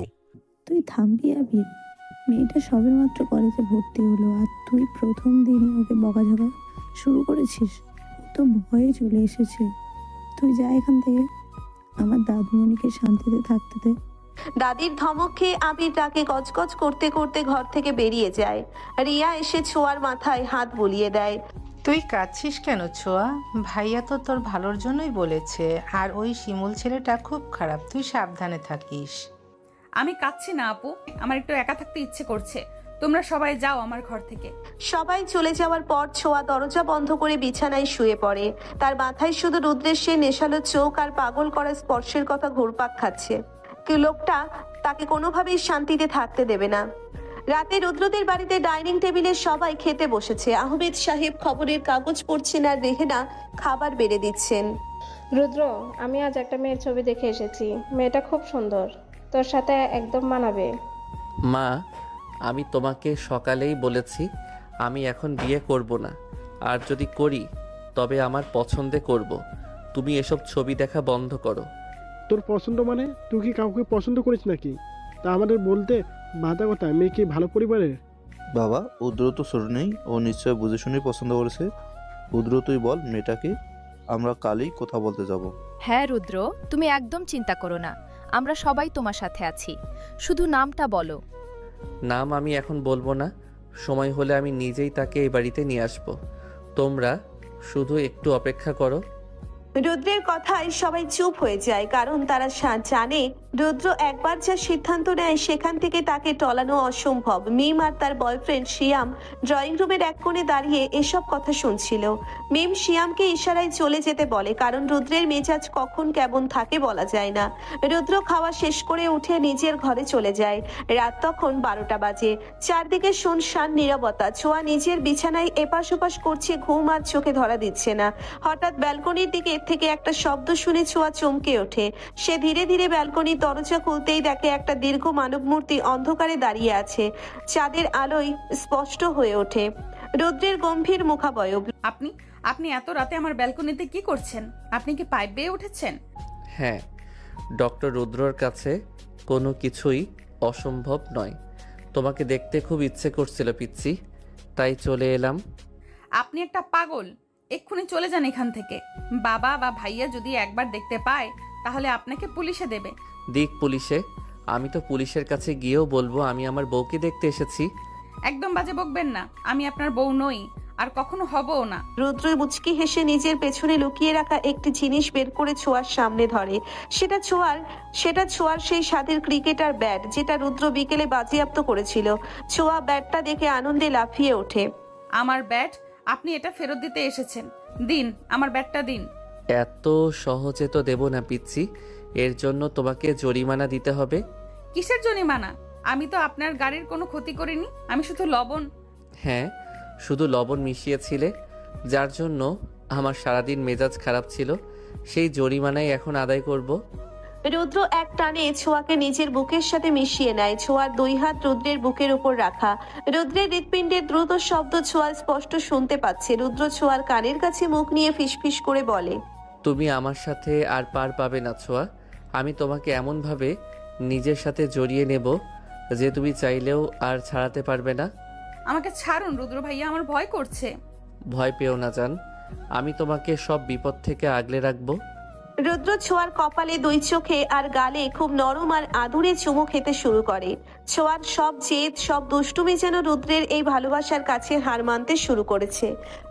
তুই থামবি আবির? মেয়েটা সবেমাত্র কলেজে ভর্তি হলো আর তুই প্রথম দিনই ওকে বকাঝকা শুরু করেছিস। ও তো ভয়ে চলে এসেছে। তুই যা এখান থেকে, আমার দাদুমণিকে শান্তিতে থাকতে দে। দাদির ধমক খেয়ে আবির ডাকে গজগজ করতে করতে ঘর থেকে বেরিয়ে যায়। রিয়া এসে ছোঁয়ার মাথায় হাত বুলিয়ে দেয়। তুই কাঁদছিস কেন ছোঁয়া? ভাইয়া তো তোর ভালোর জন্যই বলেছে, আর ওই শিমুল ছেলেটা খুব খারাপ, তুই সাবধানে থাকিস। আমি কাঁদছি না আপু, আমার একটু একা থাকতে ইচ্ছে করছে। তোমরা সবাই যাও আমার ঘর থেকে। সবাই চলে যাওয়ার পর ছোঁয়া দরজা বন্ধ করে বিছানায় শুয়ে পড়ে। তার মাথায় শুধু রুদ্রের সে নেশালো চোখ আর পাগল করা স্পর্শের কথা ঘুরপাক খাচ্ছে। লোকটা তাকে কোনোভাবেই শান্তিতে থাকতে দেবে না। রাতে রুদ্রদের বাড়িতে ডাইনিং টেবিলে সবাই খেতে বসেছে। আহমেদ সাহেব খবরের কাগজ পড়ছেন আর রেহেনা খাবার বেড়ে দিচ্ছেন। রুদ্র, আমি আজ একটা মেয়ের ছবি দেখে এসেছি। মেয়েটা খুব সুন্দর, তোর সাথে একদম মানাবে। মা, আমি তোমাকে সকালেই বলেছি আমি এখন বিয়ে করব না, আর যদি করি তবে আমার পছন্দে করব। তুমি এসব ছবি দেখা বন্ধ করো। তোর পছন্দ মানে তুই কি কাউকে পছন্দ করিস নাকি? তা আমাদের বলতে বাধা কথা। মেয়ে কি ভালো পরিবারের? বাবা, উদ্র তো ছোট নেই, ও নিশ্চয় বুঝে শুনে পছন্দ করেছে। উদ্র, তুই বল মেয়েটাকে, আমরা কালই কথা বলতে যাব। হ্যাঁ রুদ্র, তুমি একদম চিন্তা করো না, আমরা সবাই তোমার সাথে আছি। শুধু নামটা বলো। নাম আমি এখন বলবো না, সময় হলে আমি নিজেই তাকে এই বাড়িতে নিয়ে আসবো। তোমরা শুধু একটু অপেক্ষা করো। রুদ্রের কথায় সবাই চুপ হয়ে যায়, কারণ তারা জানে রুদ্র একবার যা সিদ্ধান্ত নেয় সেখান থেকে তাকে টলানো অসম্ভব। মিম আর তার বয়ফ্রেন্ড শিয়াম ড্রয়িং রুমের এক কোণে দাঁড়িয়ে এসব কথা শুনছিল। মিম শিয়ামকে ইশারায় চলে যেতে বলে, কারণ রুদ্রের মেজাজ কখন কেমন থাকে বলা যায় না। রুদ্র খাওয়া শেষ করে উঠে নিজের ঘরে চলে যায়। রাত তখন 12টা বাজে। চারদিকে শুনশান নীরবতা। ছোঁয়া নিজের বিছানায় এপাশ ওপাশ করছে, ঘুম আর চোখে ধরা দিচ্ছে না। হঠাৎ ব্যালকনির দিকে থেকে একটা শব্দ শুনে ছোঁয়া চমকে ওঠে। সে ধীরে ধীরে ব্যালকনির দরজা খুলতেই দেখে একটা দীর্ঘ মানব মূর্তি অন্ধকারে দাঁড়িয়ে আছে। চাঁদের আলোয় স্পষ্ট হয়ে ওঠে রুদ্রের গম্ভীর মুখাবয়ব। আপনি আপনি এত রাতে আমার ব্যালকনিতে কি করছেন? আপনি কি পাইপ বেয়ে উঠেছেন? হ্যাঁ, ডক্টর রুদ্রর কাছে কোনো কিছুই অসম্ভব নয়। তোমাকে দেখতে খুব ইচ্ছে করছিল পিচ্ছি, তাই চলে এলাম। আপনি একটা পাগল, এক্ষুনি চলে যান এখান থেকে। বাবা বা ভাইয়া যদি একবার দেখতে পায় তাহলে আপনাকে পুলিশে দেবে। দিক পুলিশে, আমি তো পুলিশের কাছে গিয়েও বলবো আমি আমার বউকে দেখতে এসেছি। একদম বাজে বকবেন না, আমি আপনার বউ নই আর কখনো হবও না। রুদ্র মুচকি হেসে নিজের পেছনে লুকিয়ে রাখা একটি জিনিস বের করে ছোঁয়ার সামনে ধরে। সেটা ছোঁয়ার সেই স্বাদের ক্রিকেটার ব্যাট, যেটা রুদ্র বিকেলে বাজেয়াপ্ত করেছিল। ছোঁয়া ব্যাটটা দেখে আনন্দে লাফিয়ে ওঠে। আমার ব্যাট? আপনি এটা ফেরত দিতে এসেছেন, দিন আমার ব্যাটটা দিন। এত সহজে তো দেব না পিচ্ছি, এর জন্য তোমাকে জরিমানা দিতে হবে। কিসের জরিমানা? আমি তো আপনার গাড়ির কোনো ক্ষতি করিনি, আমি শুধু লবণ। হ্যাঁ, শুধু লবণ মিশিয়েছিলে, যার জন্য আমার সারাদিন মেজাজ খারাপ ছিল। সেই জরিমানাই এখন আদায় করব। রুদ্র এক টানে ছোঁয়াকে নিজের বুকের সাথে মিশিয়ে নেয়। ছোঁয়ার দুই হাত রুদ্রের বুকের উপর রাখা। রুদ্রের হৃৎপিণ্ডের দ্রুত শব্দ ছোঁয়া স্পষ্ট শুনতে পাচ্ছে। রুদ্র ছোঁয়ার কানের কাছে মুখ নিয়ে ফিসফিস করে বলে, তুমি আমার সাথে আর পার পাবে না ছোঁয়া। আমি তোমাকে এমনভাবে নিজের সাথে জড়িয়ে নেব যে তুমি চাইলেও আর ছাড়াতে পারবে না। আমাকে ছাড়ুন রুদ্র ভাইয়া, আমার ভয় করছে। ভয় পেও না জান, আমি তোমাকে সব বিপদ থেকে আগলে রাখবো। রুদ্র ছোঁয়ার কপালে, দুই চোখে আর গালে খুব নরম আর আদুরে চুমু খেতে শুরু করে। ছোঁয়ার সব জেদ, সব দুষ্টুমি যেন রুদ্রের এই ভালোবাসার কাছে হার মানতে শুরু করেছে।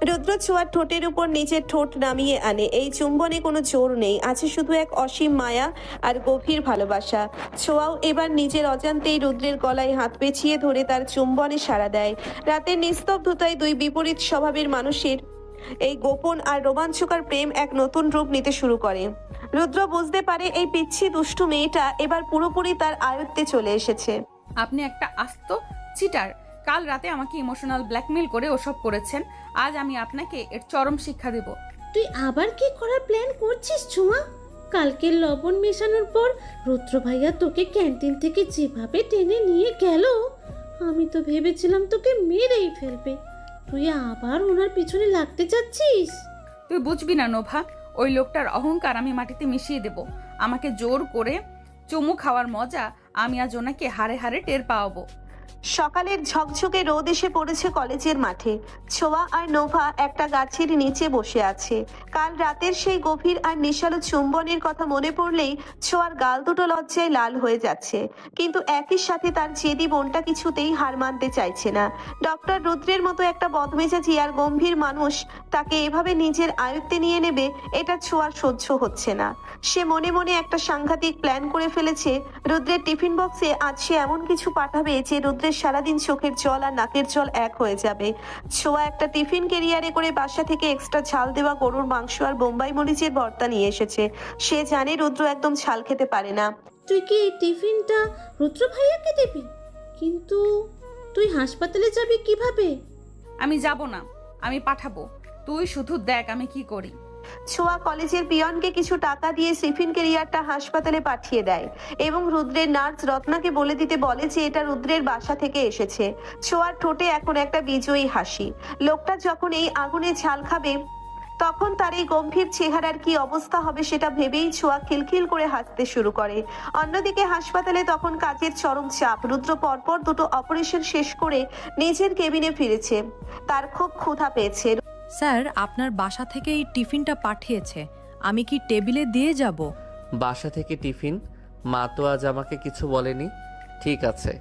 রুদ্র ছোঁয়ার ঠোঁটের উপর নিজের ঠোঁট নামিয়ে আনে। এই চুম্বনে কোনো জোর নেই, আছে শুধু এক অসীম মায়া আর গভীর ভালোবাসা। ছোঁয়াও এবার নিজের অজান্তেই রুদ্রের গলায় হাত পেঁচিয়ে ধরে তার চুম্বনে সাড়া দেয়। রাতের নিস্তব্ধতায় দুই বিপরীত স্বভাবের মানুষের এই গোপন আর রোমাঞ্চকর প্রেম এক নতুন রূপ নিতে শুরু করে। রুদ্র বুঝতে পারে এই পিচ্ছি দুষ্টু মেয়েটা এবার পুরোপুরি তার আয়ত্তে চলে এসেছে। আপনি একটা আস্ত চিটার। কাল রাতে আমাকে ইমোশনাল ব্ল্যাকমেল করে ওসব করেছেন, আজ আমি আপনাকে এর চরম শিক্ষা দেব। তুই আবার কি করার প্ল্যান করছিস ছোঁয়া? কালকে লবণ মেশানোর পর রুদ্র ভাইয়া তোকে ক্যান্টিন থেকে যেভাবে টেনে নিয়ে গেল, আমি তো ভেবেছিলাম তোকে মেরেই ফেলবে। তুই আবার ওনার পিছনে লাগতে চাচ্ছিস? তুই বুঝবি না নোভা, ওই লোকটার অহংকার আমি মাটিতে মিশিয়ে দেব। আমাকে জোর করে চুমু খাওয়ার মজা আমি আজ ওনাকে হাড়ে হাড়ে টের পাওয়াবো। সকালের ঝকঝকে রোদ এসে পড়েছে কলেজের মাঠে। ছোঁয়া আর নোভা একটা গাছের নিচে বসে আছে। কাল রাতের সেই গভীর আর নিশালো চুম্বনের কথা মনে পড়লেই ছোঁয়ার গাল দুটো লজ্জায় লাল হয়ে যাচ্ছে, কিন্তু একই সাথে তার জেদি বোনটা কিছুতেই হার মানতে চাইছে না। ডক্টর রুদ্রের মতো একটা বদমেজাজি আর গম্ভীর মানুষ তাকে এভাবে নিজের আয়ত্তে নিয়ে নেবে, এটা ছোঁয়ার সহ্য হচ্ছে না। সে মনে মনে একটা সাংঘাতিক প্ল্যান করে ফেলেছে। রুদ্রের টিফিন বক্সে আজ সে এমন কিছু পাঠাবে যে রুদ্রের সারাদিন চোখের জল আর নাকের জল এক হয়ে যাবে। ছোঁয়া একটা টিফিন ক্যারিয়ারে করে বাসা থেকে এক্সট্রা ঝাল দেওয়া গরুর মাংস আর বোম্বাই মরিচের ভর্তা নিয়ে এসেছে। সে জানে রুদ্র একদম ঝাল খেতে পারে না। তুই কি এই টিফিনটা রুদ্র ভাইয়াকে দিবি? কিন্তু তুই হাসপাতালে যাবি কিভাবে? আমি যাব না, আমি পাঠাবো। তুই শুধু দেখ আমি কি করি। ছোঁয়া কলেজের পিয়নকে কিছু টাকা দিয়ে টিফিন ক্যারিয়ারটা হাসপাতালে পাঠিয়ে দেয় এবং রুদ্রের নার্স রত্নাকে বলে দিতে বলে যে এটা রুদ্রের বাসা থেকে এসেছে। ছোঁয়ার ঠোঁটে এখন একটা বিজয়ী হাসি। লোকটা যখন এই আগুনে ঝাল খাবে তখন তার এই গম্ভীর চেহারার কি অবস্থা হবে সেটা ভেবেই ছোঁয়া খিলখিল করে হাসতে শুরু করে। অন্যদিকে হাসপাতালে তখন কাজের চরম চাপ। রুদ্র পরপর দুটো অপারেশন শেষ করে নিজের কেবিনে ফিরেছে। তার খুব ক্ষুধা পেয়েছে। স্যার, আপনার বাসা থেকে এই টিফিনটা পাঠিয়েছে, আমি কি টেবিলে দিয়ে যাব? বাসা থেকে টিফিন? মা তো আজ আমাকে কিছু বলেনি। ঠিক আছে,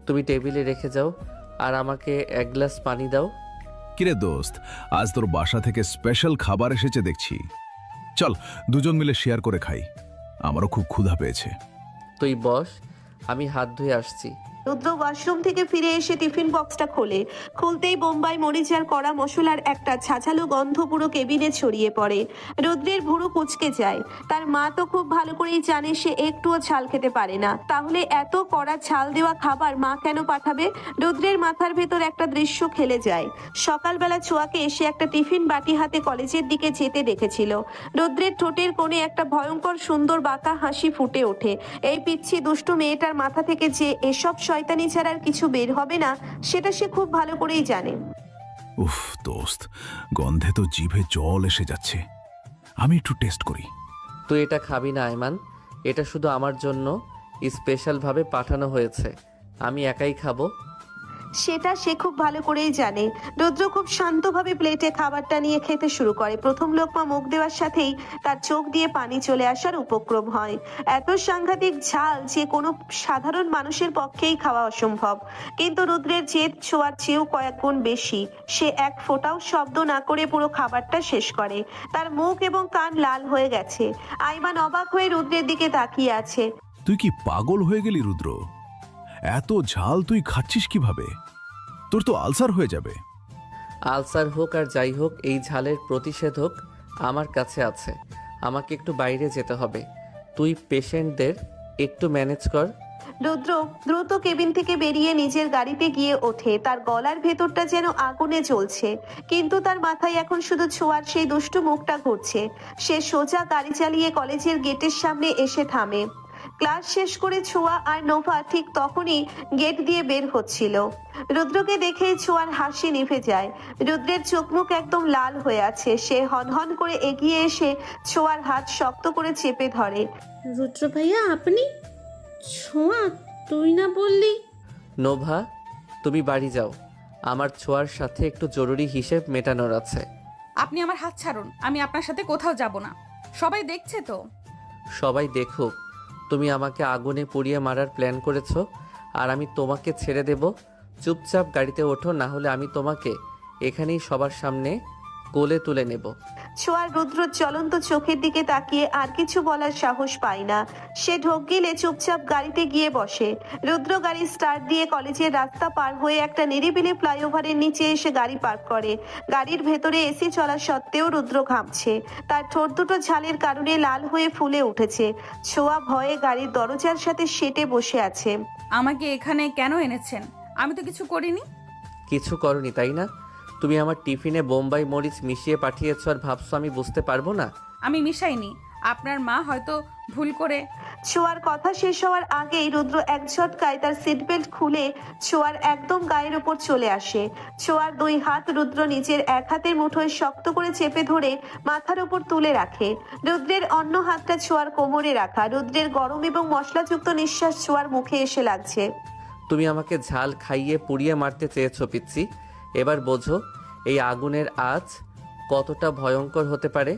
তুমি টেবিলে রেখে যাও আর আমাকে এক গ্লাস পানি দাও। কিরে দোস্ত, আজ তোর বাসা থেকে স্পেশাল খাবার এসেছে দেখছি। চল দুজন মিলে শেয়ার করে খাই, আমারও খুব ক্ষুধা পেয়েছে। তুই বস, আমি হাত ধুয়ে আসছি। রুদ্র ওয়াশরুম থেকে ফিরে এসে টিফিন বক্সটা খোলে। খুলতেই বোম্বাই মরিচ আর কড়া মশলার একটা ছাঝালো গন্ধ পুরো কেবিনে ছড়িয়ে পড়ে। রুদ্রের ভুরু কুঁচকে যায়। তার মা তো খুব ভালো করেই জানে সে একটুও ঝাল খেতে পারে না, তাহলে এত কড়া ঝাল দেওয়া খাবার মা কেন পাঠাবে? রুদ্রের মাথার ভেতর একটা দৃশ্য খেলে যায়। সকালবেলা ছোঁয়াকে এসে একটা টিফিন বাটি হাতে কলেজের দিকে যেতে দেখেছিল। রুদ্রের ঠোঁটের কোণে একটা ভয়ঙ্কর সুন্দর বাঁকা হাসি ফুটে ওঠে। এই পিচ্ছি দুষ্টু মেয়েটার মাথা থেকে যে এসব শয়তানি ছাড়া আর কিছু বের হবে না সেটা সে খুব ভালো করেই জানে। উফ দোস্ত, গন্ধে তো জিভে জল এসে যাচ্ছে। আমি একটু টেস্ট করি। তুই এটা খাবি না আইমান, এটা শুধু আমার জন্য স্পেশালভাবে পাঠানো হয়েছে, আমি একাই খাবো। সেটা সে খুব ভালো করেই জানে। রুদ্র খুব শান্তভাবে প্লেটে খাবারটা নিয়ে খেতে শুরু করে। প্রথম লোকমা মুখ দেওয়ার সাথেই তার চোখ দিয়ে পানি চলে আসার উপক্রম হয়। এত সাংঘাতিক ঝাল যে কোনো সাধারণ মানুষের পক্ষেই খাওয়া অসম্ভব, কিন্তু রুদ্রের জেদ ছোঁয়ার চেয়েও কয়েক গুণ বেশি। সে এক ফোঁটাও শব্দ না করে পুরো খাবারটা শেষ করে। তার মুখ এবং কান লাল হয়ে গেছে। আইমান অবাক হয়ে রুদ্রের দিকে তাকিয়ে আছে। তুই কি পাগল হয়ে গেলি রুদ্র? এত ঝাল তুই খাচ্ছিস কিভাবে? তোর তো আলসার হয়ে যাবে। আলসার হোক আর যাই হোক, এই ঝালের প্রতিষেধক আমার কাছে আছে। আমাকে একটু বাইরে যেতে হবে, তুই পেশেন্টদের একটু ম্যানেজ কর। রুদ্র দ্রুত কেবিন থেকে বেরিয়ে নিজের গাড়িতে গিয়ে ওঠে। তার গলার ভেতরটা যেন আগুনে জ্বলছে, কিন্তু তার মাথায় এখন শুধু ছোঁয়ার সেই দুষ্টু মুখটা ঘুরছে। সে সোজা গাড়ি চালিয়ে কলেজের গেটের সামনে এসে থামে। ক্লাস শেষ করে ছোঁয়া আর নোভা ঠিক তখনই গেট দিয়ে বের হচ্ছিল। রুদ্রকে দেখেই ছোঁয়ার হাসি নিভে যায়। রুদ্রের চোখ মুখ একদম লাল হয়ে আছে। সে হনহন করে এগিয়ে এসে ছোঁয়ার হাত শক্ত করে চেপে ধরে। রুদ্র ভাইয়া আপনি? ছোঁয়া, তুই না বললি? নোভা, তুমি বাড়ি যাও, আমার ছোঁয়ার সাথে একটু জরুরি হিসেব মেটানোর আছে। আপনি আমার হাত ছাড়ুন, আমি আপনার সাথে কোথাও যাব না। সবাই দেখছে তো। সবাই দেখুক, তুমি আমাকে আগুনে পুড়িয়ে মারার প্ল্যান করেছো আর আমি তোমাকে ছেড়ে দেব? চুপচাপ গাড়িতে ওঠো, না হলে আমি তোমাকে এখানেই সবার সামনে কোলে তুলে নেব। ছোঁয়ার রুদ্র জ্বলন্ত চোখের দিকে তাকিয়ে আর কিছু বলার সাহস পায় না। সে ঢোক গিলে চুপচাপ গাড়িতে গিয়ে বসে। রুদ্র গাড়ি স্টার্ট দিয়ে কলেজের রাস্তা পার হয়ে একটা নিরিবিলি ফ্লাইওভারের নিচে এসে গাড়ি পার্ক করে। গাড়ির ভেতরে এসি চলা সত্ত্বেও রুদ্র ঘামছে। তার ঠোঁট দুটো ঝালের কারণে লাল হয়ে ফুলে উঠেছে। ছোঁয়া ভয়ে গাড়ির দরজার সাথে সেটে বসে আছে। আমাকে এখানে কেন এনেছেন? আমি তো কিছু করিনি। কিছু করনি তাই না? তুমি আমার টিফিনে বোম্বাই মরিচ মিশিয়ে পাঠিয়েছো আর ভাবছো আমি বুঝতে পারবো না? আমি মিশাইনি, আপনার মা হয়তো ভুল করে। ছোঁয়ার কথা শেষ হওয়ার আগেই রুদ্র এক ঝটকায় তার সিট বেল্ট খুলে ছোঁয়ার একদম গায়ের উপর চলে আসে। ছোঁয়ার দুই হাত রুদ্র নিজের এক হাতের মুঠোয় শক্ত করে চেপে ধরে মাথার উপর তুলে রাখে। রুদ্রের অন্য হাতটা ছোঁয়ার কোমরে রাখা। রুদ্রের গরম এবং মশলাযুক্ত নিঃশ্বাস ছোঁয়ার মুখে এসে লাগছে। তুমি আমাকে ঝাল খাইয়ে পুড়িয়ে মারতে চেয়েছো পিচ্ছি, এবার বোঝো এই আগুনের আঁচ কতটা ভয়ঙ্কর হতে পারে।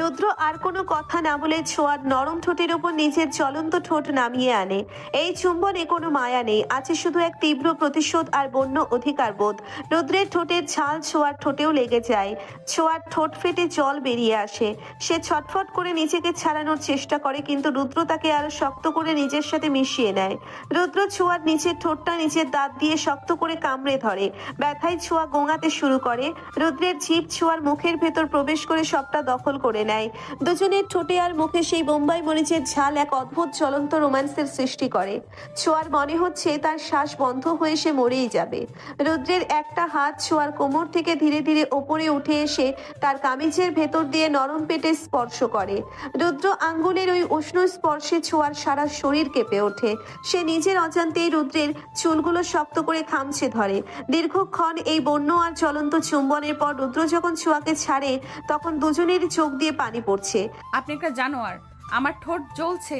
রুদ্র আর কোনো কথা না বলে ছোঁয়ার নরম ঠোঁটের উপর নিজের জ্বলন্ত ঠোঁট নামিয়ে আনে। এই চুম্বনে কোনো মায়া নেই, আছে শুধু এক তীব্র প্রতিশোধ আর বন্য অধিকার বোধ। রুদ্রের ঠোঁটের ঝাল ছোঁয়ার ঠোঁটেও লেগে যায়। ছোঁয়ার ঠোঁট ফেটে জল বেরিয়ে আসে। সে ছটফট করে নিজেকে ছাড়ানোর চেষ্টা করে, কিন্তু রুদ্র তাকে আরো শক্ত করে নিজের সাথে মিশিয়ে নেয়। রুদ্র ছোঁয়ার নিচের ঠোঁটটা নিজের দাঁত দিয়ে শক্ত করে কামড়ে ধরে। ব্যথায় ছোঁয়া গোঙাতে শুরু করে। রুদ্রের জিভ ছোঁয়ার মুখের ভেতর প্রবেশ করে সবটা দখল করে নেয়। দুজনের ঠোঁটে আর মুখে সেই বোম্বাই মরিচের ঝাল এক অদ্ভুত জ্বলন্ত রোম্যান্সের সৃষ্টি করে। ছোঁয়ার মনে হচ্ছে তার শ্বাস বন্ধ হয়ে সে মরেই যাবে। রুদ্রের একটা হাত ছোঁয়ার কোমর থেকে ধীরে ধীরে ওপরে উঠে এসে তার কামিজের ভেতর দিয়ে নরম পেটে স্পর্শ করে। রুদ্র আঙ্গুলের ওই উষ্ণ স্পর্শে ছোঁয়ার সারা শরীর কেঁপে ওঠে। সে নিজের অজান্তেই রুদ্রের চুলগুলো শক্ত করে খামচে ধরে। দীর্ঘক্ষণ এই বন্য আর জ্বলন্ত চুম্বনের পর রুদ্র যখন ছোঁয়াকে ছাড়ে, তখন দুজনের চোখ দিয়ে পানি পড়ছে। আপনি একটা জানোয়ার, আমার ঠোঁট জ্বলছে।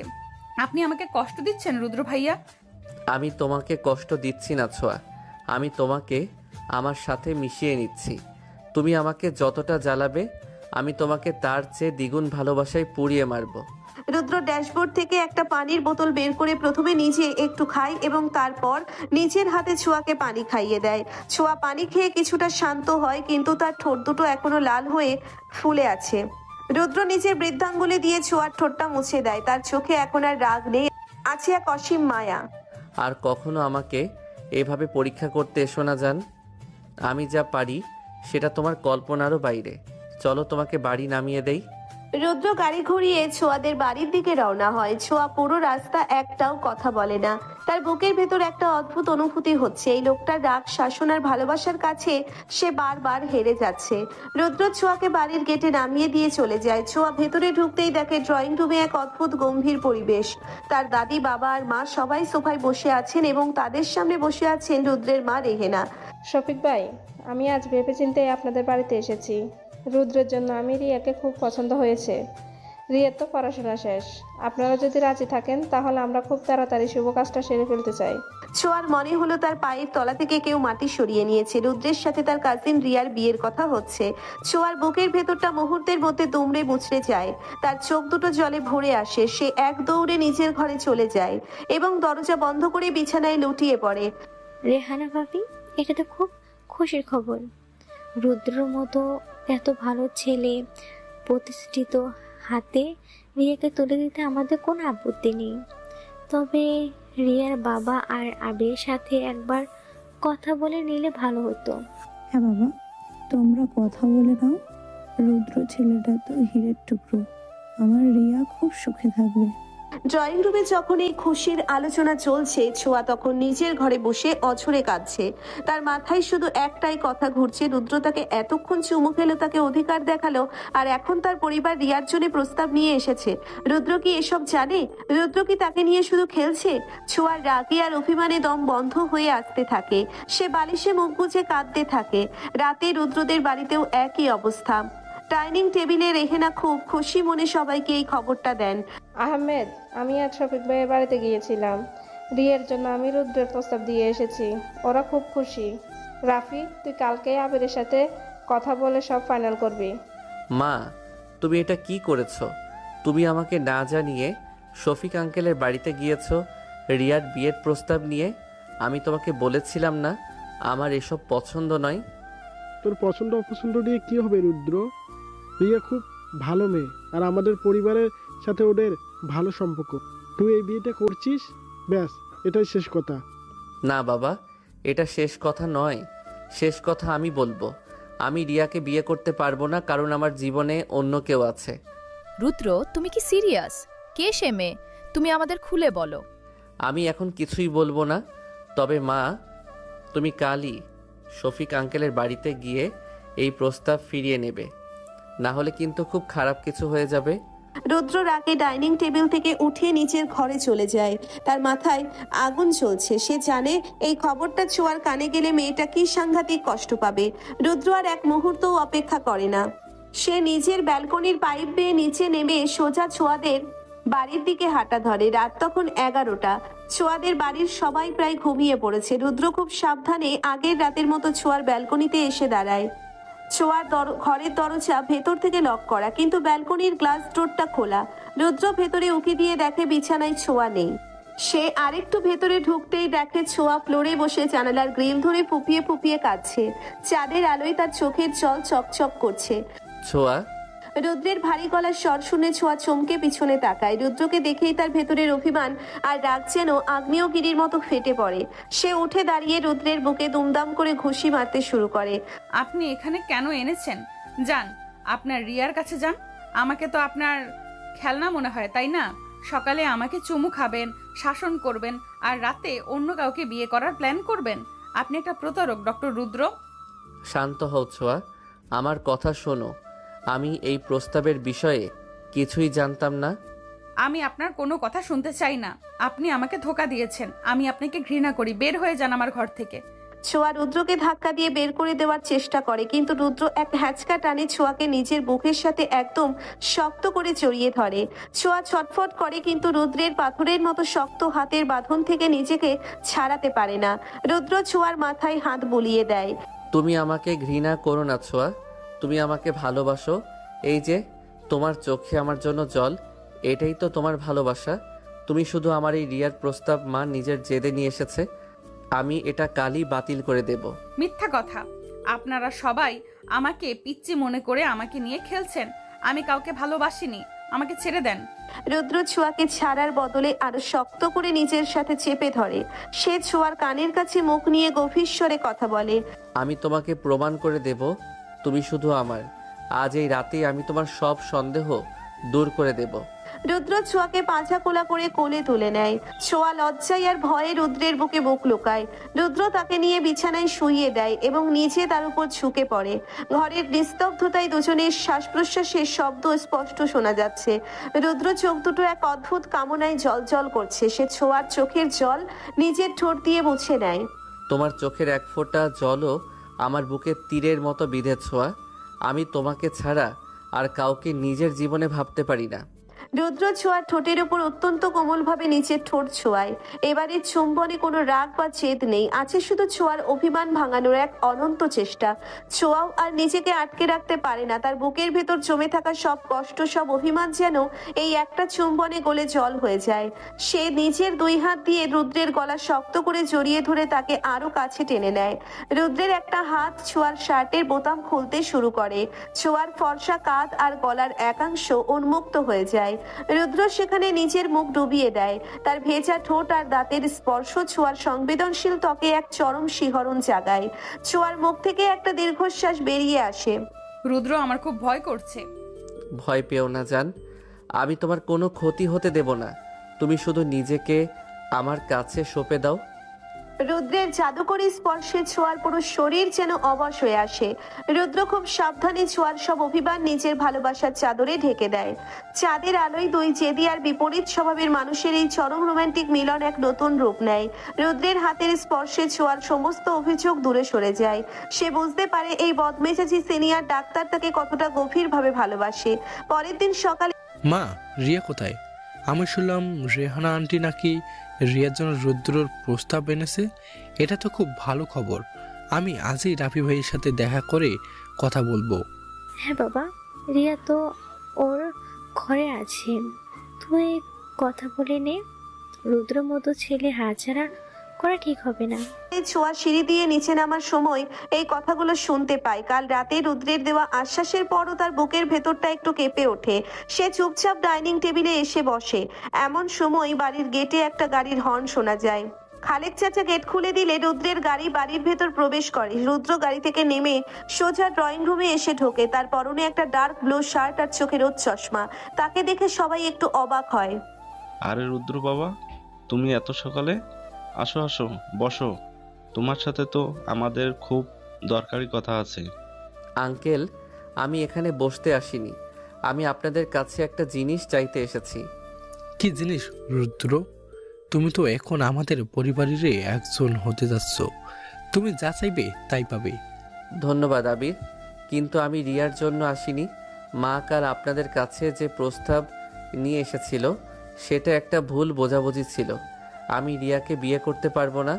আপনি আমাকে কষ্ট দিচ্ছেন রুদ্র ভাইয়া। আমি তোমাকে কষ্ট দিচ্ছি না ছোঁয়া, আমি তোমাকে আমার সাথে মিশিয়ে নিচ্ছি। তুমি আমাকে যতটা জ্বালাবে আমি তোমাকে তার চেয়ে দ্বিগুণ ভালোবাসায় পুড়িয়ে মারবো। রুদ্র ড্যাশবোর্ড থেকে একটা পানির বোতল বের করে প্রথমে নিজে একটু খায় এবং তারপর নিজের হাতে ছোঁয়াকে পানি খাইয়ে দেয়। ছোঁয়া পানি খেয়ে কিছুটা শান্ত হয়, কিন্তু তার ঠোঁট দুটো এখনো লাল হয়ে ফুলে আছে। রুদ্র নিজের বৃদ্ধাঙ্গুলি দিয়ে ছোঁয়ার ঠোঁটটা মুছে দেয়। তার চোখে এখন আর রাগ নেই, আছে এক অসীম মায়া। আর কখনো আমাকে এভাবে পরীক্ষা করতে এসো না জান। আমি যা পারি সেটা তোমার কল্পনারও বাইরে। চলো তোমাকে বাড়ি নামিয়ে দেই। রুদ্র গাড়ি ঘুরিয়ে ছোঁয়াদের বাড়ির দিকে রওনা হয়। ছোঁয়া পুরো রাস্তা একটাও কথা বলে না। তার বুকের ভেতর একটা অদ্ভুত অনুভূতি হচ্ছে, এই লোকটার রাগ, শাসন আর ভালোবাসার কাছে সে বারবার হেরে যাচ্ছে। রুদ্র ছোঁয়াকে বাড়ির গেটে নামিয়ে দিয়ে চলে যায়। ছোঁয়া ভেতরে ঢুকতেই দেখে ড্রয়িং রুমে এক অদ্ভুত গম্ভীর পরিবেশ। তার দাদি, বাবা আর মা সবাই সোফায় বসে আছেন এবং তাদের সামনে বসে আছেন রুদ্রের মা রেহেনা। শফিক ভাই, আমি আজ ভেবেচিন্তে আপনাদের বাড়িতে এসেছি। রুদ্রের জন্য আমি রিয়াকে খুব পছন্দ হয়েছে। রিয়ার তো পড়াশোনা শেষ। আপনারা যদি রাজি থাকেন তাহলে আমরা খুব তাড়াতাড়ি শুভ কাজটা সেরে ফেলতে চাই। ছোঁয়ার মনে হলো তার পায়ের তলা থেকে কেউ মাটি সরিয়ে নিয়েছে। রুদ্রের সাথে তার কাজিন রিয়ার বিয়ের কথা হচ্ছে। ছোঁয়ার বুকের ভেতরটা মুহূর্তের মধ্যে দুমড়ে মুচড়ে যায়। তার চোখ দুটো জলে ভরে আসে। সে এক দৌড়ে নিজের ঘরে চলে যায় এবং দরজা বন্ধ করে বিছানায় লুটিয়ে পড়ে। রেহানা ভাবি, এটা তো খুব খুশির খবর। রুদ্রর মতো এত ভালো ছেলে প্রতিষ্ঠিত হাতে রিয়াকে তুলে দিতে আমাদের কোনো আপত্তি নেই। তবে রিয়ার বাবা আর আবির সাথে একবার কথা বলে নিলে ভালো হতো। হ্যাঁ বাবা, তোমরা কথা বলে নাও। রুদ্র ছেলেটা তো হীরের টুকরো। আমার রিয়া খুব সুখে থাকবে। ড্রয়িং রুমে যখন এই খুশির আলোচনা চলছে, ছোঁয়া তখন নিজের ঘরে বসে অঝরে কাঁদছে। তার মাথায় শুধু একটাই কথা ঘুরছে, রুদ্র তাকে এতক্ষণ চুমু খেলো, তাকে অধিকার দেখালো, আর এখন তার পরিবার রিয়ার জন্য প্রস্তাব নিয়ে এসেছে। রুদ্র কি এসব জানে? রুদ্র কি তাকে নিয়ে শুধু খেলছে? ছোঁয়ার রাগে আর অভিমানে দম বন্ধ হয়ে আসতে থাকে। সে বালিশে মুখ গুজে কাঁদতে থাকে। রাতে রুদ্রদের বাড়িতেও একই অবস্থা। ডাইনিং টেবিলে রেহেনা খুব খুশি মনে সবাইকে এই খবরটা দেন। আহমেদ, আমি আজ শফিক ভাইয়ের বাড়িতে গিয়েছিলাম। রিয়ার জন্য আমি রুদ্রের প্রস্তাব দিয়ে এসেছি। ওরা খুব খুশি। রাফি, তুই কালকে আবিরের সাথে কথা বলে সব ফাইনাল করবি। মা, তুমি এটা কি করেছো? তুমি আমাকে না জানিয়ে শফিক আঙ্কেলের বাড়িতে গিয়েছো রিয়ার বিয়ের প্রস্তাব নিয়ে। আমি তোমাকে বলেছিলাম না আমার এসব পছন্দ নয়? তোর পছন্দ অপছন্দ নিয়ে কি হবে রুদ্র? রিয়া খুব ভালো মেয়ে, আর আমাদের পরিবারের সাথে ওদের ভালো সম্পর্ক। তুই এই বিয়েটা করছিস, ব্যাস, এটাই শেষ কথা। না বাবা, এটা শেষ কথা নয়। শেষ কথা আমি বলবো, আমি রিয়াকে বিয়ে করতে পারবো না, কারণ আমার জীবনে অন্য কেউ আছে। রুদ্র, তুমি কি সিরিয়াস? কে সে মেয়ে? তুমি আমাদের খুলে বলো। আমি এখন কিছুই বলবো না। তবে মা, তুমি কালই শফিক আঙ্কেলের বাড়িতে গিয়ে এই প্রস্তাব ফিরিয়ে নেবে, না হলে কিন্তু খুব খারাপ কিছু হয়ে যাবে। রুদ্র রাগে ডাইনিং টেবিল থেকে উঠে নিচের ঘরে চলে যায়। তার মাথায় আগুন জ্বলছে। সে জানে এই খবরটা ছোঁয়ার কানে গেলে মেয়েটা কি সাংঘাতিক কষ্ট পাবে। রুদ্র আর এক মুহূর্তও অপেক্ষা করে না। সে নিজের ব্যালকনির পাইপ বেয়ে নিচে নেমে সোজা ছোঁয়াদের বাড়ির দিকে হাঁটা ধরে। রাত তখন 11টা। ছোঁয়াদের বাড়ির সবাই প্রায় ঘুমিয়ে পড়েছে। রুদ্র খুব সাবধানে আগের রাতের মতো ছোঁয়ার ব্যালকনিতে এসে দাঁড়ায়। ছোঁয়ার ঘরের দরজা ভেতর থেকে লক করা, কিন্তু ব্যালকনির গ্লাস ডোরটা খোলা। রুদ্র ভেতরে উকি দিয়ে দেখে বিছানায় ছোঁয়া নেই। সে আরেকটু ভেতরে ঢুকতেই দেখে ছোঁয়া ফ্লোরে বসে জানালার গ্রিল ধরে ফুপিয়ে ফুপিয়ে কাঁদছে। চাঁদের আলোয় তার চোখের জল চকচক করছে। ছোঁয়া। রুদ্রের ভারী গলার স্বর শুনে ছোঁয়া চমকে পিছনে তাকায়। রুদ্রকে দেখেই তার ভেতরের অভিমান আর রাগ যেন আগ্নেয়গিরির মতো ফেটে পড়ে। সে উঠে দাঁড়িয়ে রুদ্রের বুকে দুমদাম করে ঘুষি মারতে শুরু করে। আপনি এখানে কেন এনেছেন? যান, আপনার রিয়ার কাছে যান। আমাকে তো আপনার খেলনা মনে হয়, তাই না? সকালে আমাকে চুমু খাবেন, শাসন করবেন, আর রাতে অন্য কাউকে বিয়ে করার প্ল্যান করবেন। আপনি একটা প্রতারক, ডক্টর রুদ্র। শান্ত হও ছোঁয়া, আমার কথা শোনো। আমি এই প্রস্তাবের বিষয়ে কিছুই জানতাম না। আমি আপনার কোনো কথা শুনতে চাই না। আপনি আমাকে ধোঁকা দিয়েছেন। আমি আপনাকে ঘৃণা করি। বের হয়ে যান আমার ঘর থেকে। ছোঁয়া রুদ্রকে ধাক্কা দিয়ে বের করে দেওয়ার চেষ্টা করে, কিন্তু রুদ্র এক হ্যাচকা টানে ছোঁয়াকে নিজের বুকের সাথে একদম শক্ত করে জড়িয়ে ধরে। ছোঁয়া ছটফট করে, কিন্তু রুদ্রের পাথরের মতো শক্ত হাতের বাঁধন থেকে নিজেকে ছাড়াতে পারে না। রুদ্র ছোঁয়ার মাথায় হাত বুলিয়ে দেয়। তুমি আমাকে ঘৃণা করো না ছোঁয়া, তুমি আমাকে ভালোবাসো। এই যে তোমার চোখে আমার জন্য জল, এটাই তো তোমার ভালোবাসা। তুমি শুধু আমার এই রিয়ার প্রস্তাব মা নিজের জেদে নিয়ে এসেছে, আমি এটা কালই বাতিল করে দেব। মিথ্যা কথা। আপনারা সবাই আমাকে পিচ্চি মনে করে আমাকে নিয়ে খেলছেন। আমি কাউকে ভালোবাসিনি। আমাকে ছেড়ে দেন। রুদ্র ছোঁয়াকে ছাড়ার বদলে আরো শক্ত করে নিজের সাথে চেপে ধরে। সে ছোঁয়ার কানের কাছে মুখ নিয়ে গভীর স্বরে কথা বলে। আমি তোমাকে প্রমাণ করে দেব তুমি শুধু আমার। আজ এই রাতেই আমি তোমার সব সন্দেহ দূর করে দেব। রুদ্র ছোঁয়াকে পাঁজা কোলা করে কোলে তুলে নেয়। ছোঁয়া লজ্জায় আর ভয়ে রুদ্রের বুকে বুক লুকায়। রুদ্র তাকে নিয়ে বিছানায় শুইয়ে দেয় এবং নিজে তার উপর ঝুঁকে পড়ে। ঘরের নিস্তব্ধতায় দুজনের শ্বাস প্রশ্বাসের শব্দ স্পষ্ট শোনা যাচ্ছে। রুদ্র চোখ দুটো এক অদ্ভুত কামনায় জল করছে। সে ছোঁয়ার চোখের জল নিজের ঠোঁট দিয়ে মুছে নেয়। তোমার চোখের এক ফোঁটা জলও আমার বুকে তীরের মতো বিঁধে ছোঁয়া। আমি তোমাকে ছাড়া আর কাউকে নিজের জীবনে ভাবতে পারি না। রুদ্র ছোঁয়ার ঠোঁটের উপর অত্যন্ত কোমলভাবে নিচের ঠোঁট ছোঁয়ায়। এবারের চুম্বনে কোনো রাগ বা জেদ নেই, আছে শুধু ছোঁয়ার অভিমান ভাঙানোর এক অনন্ত চেষ্টা। ছোঁয়াও আর নিজেকে আটকে রাখতে পারে না। তার বুকের ভেতর জমে থাকা সব কষ্ট, সব অভিমান যেন এই একটা চুম্বনে গলে জল হয়ে যায়। সে নিজের দুই হাত দিয়ে রুদ্রের গলা শক্ত করে জড়িয়ে ধরে তাকে আরো কাছে টেনে নেয়। রুদ্রের একটা হাত ছোঁয়ার শার্টের বোতাম খুলতে শুরু করে। ছোঁয়ার ফর্সা কাঁধ আর গলার একাংশ উন্মুক্ত হয়ে যায়। রুদ্র সেখানে নিজের মুখ ডুবিয়ে দেয়। তার ভেজা ঠোঁট আর দাঁতের স্পর্শ ছোঁয়ার সংবেদনশীল ত্বকে এক চরম শিহরণ জাগায়। ছোঁয়ার মুখ থেকে একটা দীর্ঘশ্বাস বেরিয়ে আসে। রুদ্র, আমার খুব ভয় করছে। ভয় পেও না জান, আমি তোমার কোনো ক্ষতি হতে দেব না। তুমি শুধু নিজেকে আমার কাছে সঁপে দাও। রুদ্রের জাদুকরী স্পর্শে ছোঁয়ার পুরো শরীর যেন অবশ হয়ে আসে। রুদ্র খুব সাবধানে ছোঁয়ার সব অভিমান নিজের ভালোবাসার চাদরে ঢেকে দেয়। চাঁদের আলোয় দুই জেদি আর বিপরীত স্বভাবের মানুষের এই চরম রোমান্টিক মিলন এক নতুন রূপ নেয়। রুদ্রের হাতের স্পর্শে ছোঁয়ার সমস্ত অভিযোগ দূরে সরে যায়। সে বুঝতে পারে এই বদমেজাজি সিনিয়র ডাক্তার তাকে কতটা গভীরভাবে ভালোবাসে। পরের দিন সকালে মা, রিয়া কোথায়? আমি শুনলাম রেহানা আন্টি নাকি রিয়ার জন্য রুদ্রর প্রস্তাব এনেছে। এটা তো খুব ভালো খবর। আমি আজই রাফি ভাইয়ের সাথে দেখা করে কথা বলবো। হ্যাঁ বাবা, রিয়া তো ওর ঘরে আছে, তুই কথা বলে নে। রুদ্র মতো ছেলে হাতছাড়া করা ঠিক হবে না। ছোঁয়া সিঁড়ি দিয়ে নিচে নামার সময় এই কথাগুলো শুনতে পায়। কাল রাতে রুদ্রের দেওয়া আশ্বাসের পরও তার বুকের ভেতরটা একটু কেঁপে ওঠে। সে চুপচাপ ডাইনিং টেবিলে এসে বসে। এমন সময় বাড়ির গেটে একটা গাড়ির হর্ন শোনা যায়। খালেক চাচা গেট খুলে দিলে রুদ্রের গাড়ি বাড়ির ভেতর প্রবেশ করে। রুদ্র গাড়ি থেকে নেমে সোজা ড্রয়িং রুমে এসে ঢোকে। তার পরনে একটা ডার্ক ব্লু শার্ট আর চোখে রোদ চশমা। তাকে দেখে সবাই একটু অবাক হয়। আরে রুদ্র বাবা, তুমি এত সকালে? আসো আসো, বসো। তোমার সাথে তো আমাদের খুব দরকারি কথা আছে। আঙ্কেল, আমি এখানে বসতে আসিনি, আমি আপনাদের কাছে একটা জিনিস চাইতে এসেছি। কি জিনিস রুদ্র? তুমি তো এখন আমাদের পরিবারেরই একজন হতে যাচ্ছ। তুমি যা চাইবে তাই পাবে। ধন্যবাদ আবির, কিন্তু আমি রিয়ার জন্য আসিনি। মা কাল আপনাদের কাছে যে প্রস্তাব নিয়ে এসেছিল সেটা একটা ভুল বোঝাবুঝি ছিল। আমি রিয়াকে বিয়ে করতে পারবো না।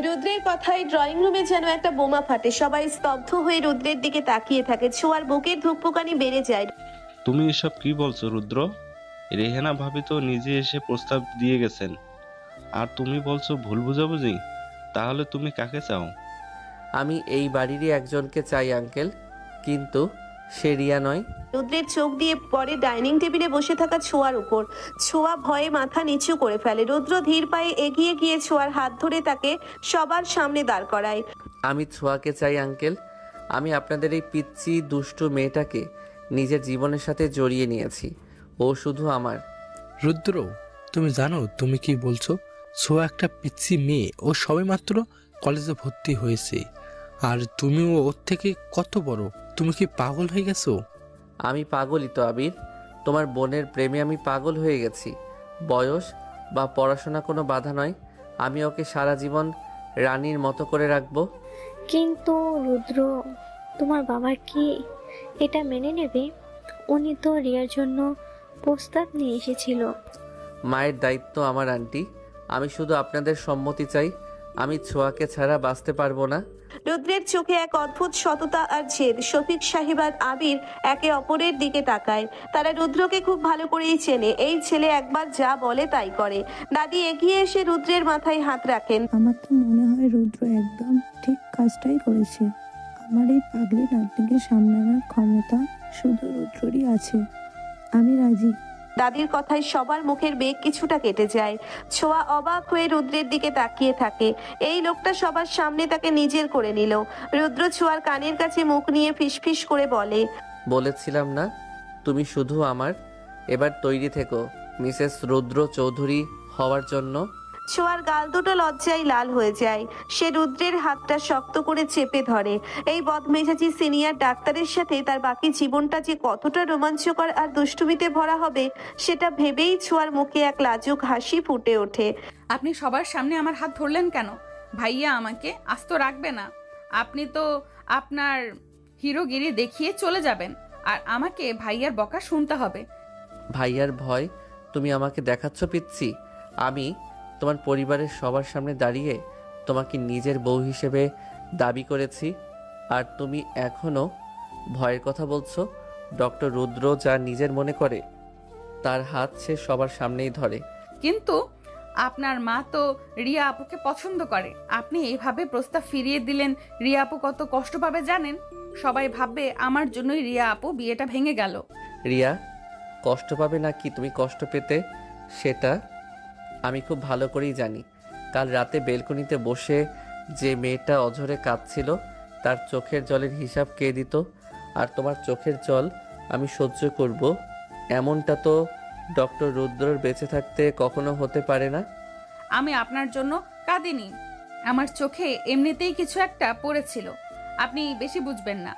রুদ্রের কথায় ড্রয়িং রুমে যেন একটা বোমা ফাটে। সবাই স্তব্ধ হয়ে রুদ্রের দিকে তাকিয়ে থাকে। ছোঁয়ার বুকের ধুকপুকানি বেড়ে যায়। তুমি এসব কি বলছো রুদ্র? রেহানা ভাবি তো নিজে এসে প্রস্তাব দিয়ে গেছেন, আর তুমি বলছো ভুল বুঝাবুঝি? তাহলে তুমি কাকে চাও? আমি এই বাড়িরই একজনকে চাই আঙ্কেল, কিন্তু সে রিয়া নয়। রুদ্রের চোখ দিয়ে পরে ডাইনিং টেবিলে বসে থাকা ছোঁয়ার উপর। ছোঁয়া ভয়ে মাথা নিচু করে ফেলে। রুদ্র ধীর পায়ে এগিয়ে গিয়ে ছোঁয়ার হাত ধরে তাকে সবার সামনে দাঁড় করায়। আমি ছোঁয়াকে চাই আঙ্কেল। আমি আপনাদের এই পিচ্চি দুষ্টু মেয়েটাকে নিজের জীবনের সাথে জড়িয়ে নিয়েছি। ও শুধু আমার। রুদ্র, তুমি জানো তুমি কি বলছো? ছোঁয়া একটা পিচ্ছি মেয়ে। ও সবেমাত্র কলেজে ভর্তি হয়েছে, আর তুমিও ওর থেকে কত বড়। তুমি কি পাগল হয়ে গেছো? আমি পাগলই তো আবির, তোমার বোনের প্রেমে আমি পাগল হয়ে গেছি। বয়স বা পড়াশোনা কোনো বাধা নয়। আমি ওকে সারা জীবন রানীর মতো করে রাখবো। কিন্তু রুদ্র, তোমার বাবা কি এটা মেনে নেবে? উনি তো রিয়ার জন্য প্রস্তাব নিয়ে এসেছিল। মায়ের দায়িত্ব আমার আন্টি, আমি শুধু আপনাদের সম্মতি চাই। আমি ছোঁয়াকে ছাড়া বাঁচতে পারবো না। রুদ্রের চোখে এক অদ্ভুত সততা আর জেদ। শফিক সাহেব আর আবির একে অপরের দিকে তাকায়। তারা রুদ্রকে খুব ভালো করেই চেনে। এই ছেলে একবার যা বলে তাই করে। দাদি এগিয়ে এসে রুদ্রের মাথায় হাত রাখেন। আমার তো মনে হয় রুদ্র একদম ঠিক কাজটাই করেছে। আমার এই পাগলি নাতনিকে সামলানোর ক্ষমতা শুধু রুদ্ররই আছে। আমি রাজি। দাদির কথায় সবার মুখের বেগ কিছুটা কেটে যায়। ছোঁয়া অবাক হয়ে রুদ্রের দিকে তাকিয়ে থাকে। এই লোকটা সবার সামনে তাকে নিজের করে নিল। রুদ্র ছোঁয়ার কানের কাছে মুখ নিয়ে ফিসফিস করে বলে, বলেছিলাম না তুমি শুধু আমার। এবার তৈরি থেকো মিসেস রুদ্র চৌধুরী হওয়ার জন্য। ছোঁয়ার গাল দুটো লজ্জায় লাল হয়ে যায়। সে রুদ্রের হাতটা শক্ত করে চেপে ধরে। এই বদমেজাজি সিনিয়র ডাক্তারের সাথে তার বাকি জীবনটা যে কতটা রোমাঞ্চকর আর দুষ্টুমিতে ভরা হবে সেটা ভেবেই ছোঁয়ার মুখে এক লাজুক হাসি ফুটে ওঠে। আপনি সবার সামনে আমার হাত ধরলেন কেন? ভাইয়া আমাকে আস্ত রাখবে না। আপনি তো আপনার হিরোগিরি দেখিয়ে চলে যাবেন, আর আমাকে ভাইয়ার বকা শুনতে হবে। ভাইয়ার ভয় তুমি আমাকে দেখাচ্ছ পিচ্ছি? আমি তোমার পরিবারের সবার সামনে দাঁড়িয়ে তোমাকে নিজের বউ হিসেবে দাবি করেছি, আর তুমি এখনো ভয়ের কথা বলছো? ডক্টর রুদ্র যা নিজের মনে করে তার হাত সে সবার সামনেই ধরে। কিন্তু আপনার মা তো রিয়া আপুকে পছন্দ করে। আপনি এইভাবে প্রস্তাব ফিরিয়ে দিলেন, রিয়া আপু কত কষ্ট পাবে জানেন? সবাই ভাববে আমার জন্যই রিয়া আপু বিয়েটা ভেঙে গেল। রিয়া কষ্ট পাবে নাকি তুমি কষ্ট পেতে সেটা আমি খুব ভালো করেই জানি। কাল রাতে বেলকনিতে বসে যে মেয়েটা অঝরে কাঁদছিল তার চোখের জলের হিসাব কে দিত? আর তোমার চোখের জল আমি সহ্য করব এমনটা তো ডক্টর রুদ্রর বেঁচে থাকতে কখনো হতে পারে না। আমি আপনার জন্য কাঁদিনি, আমার চোখে এমনিতেই কিছু একটা পড়েছিল। আপনি বেশি বুঝবেন না।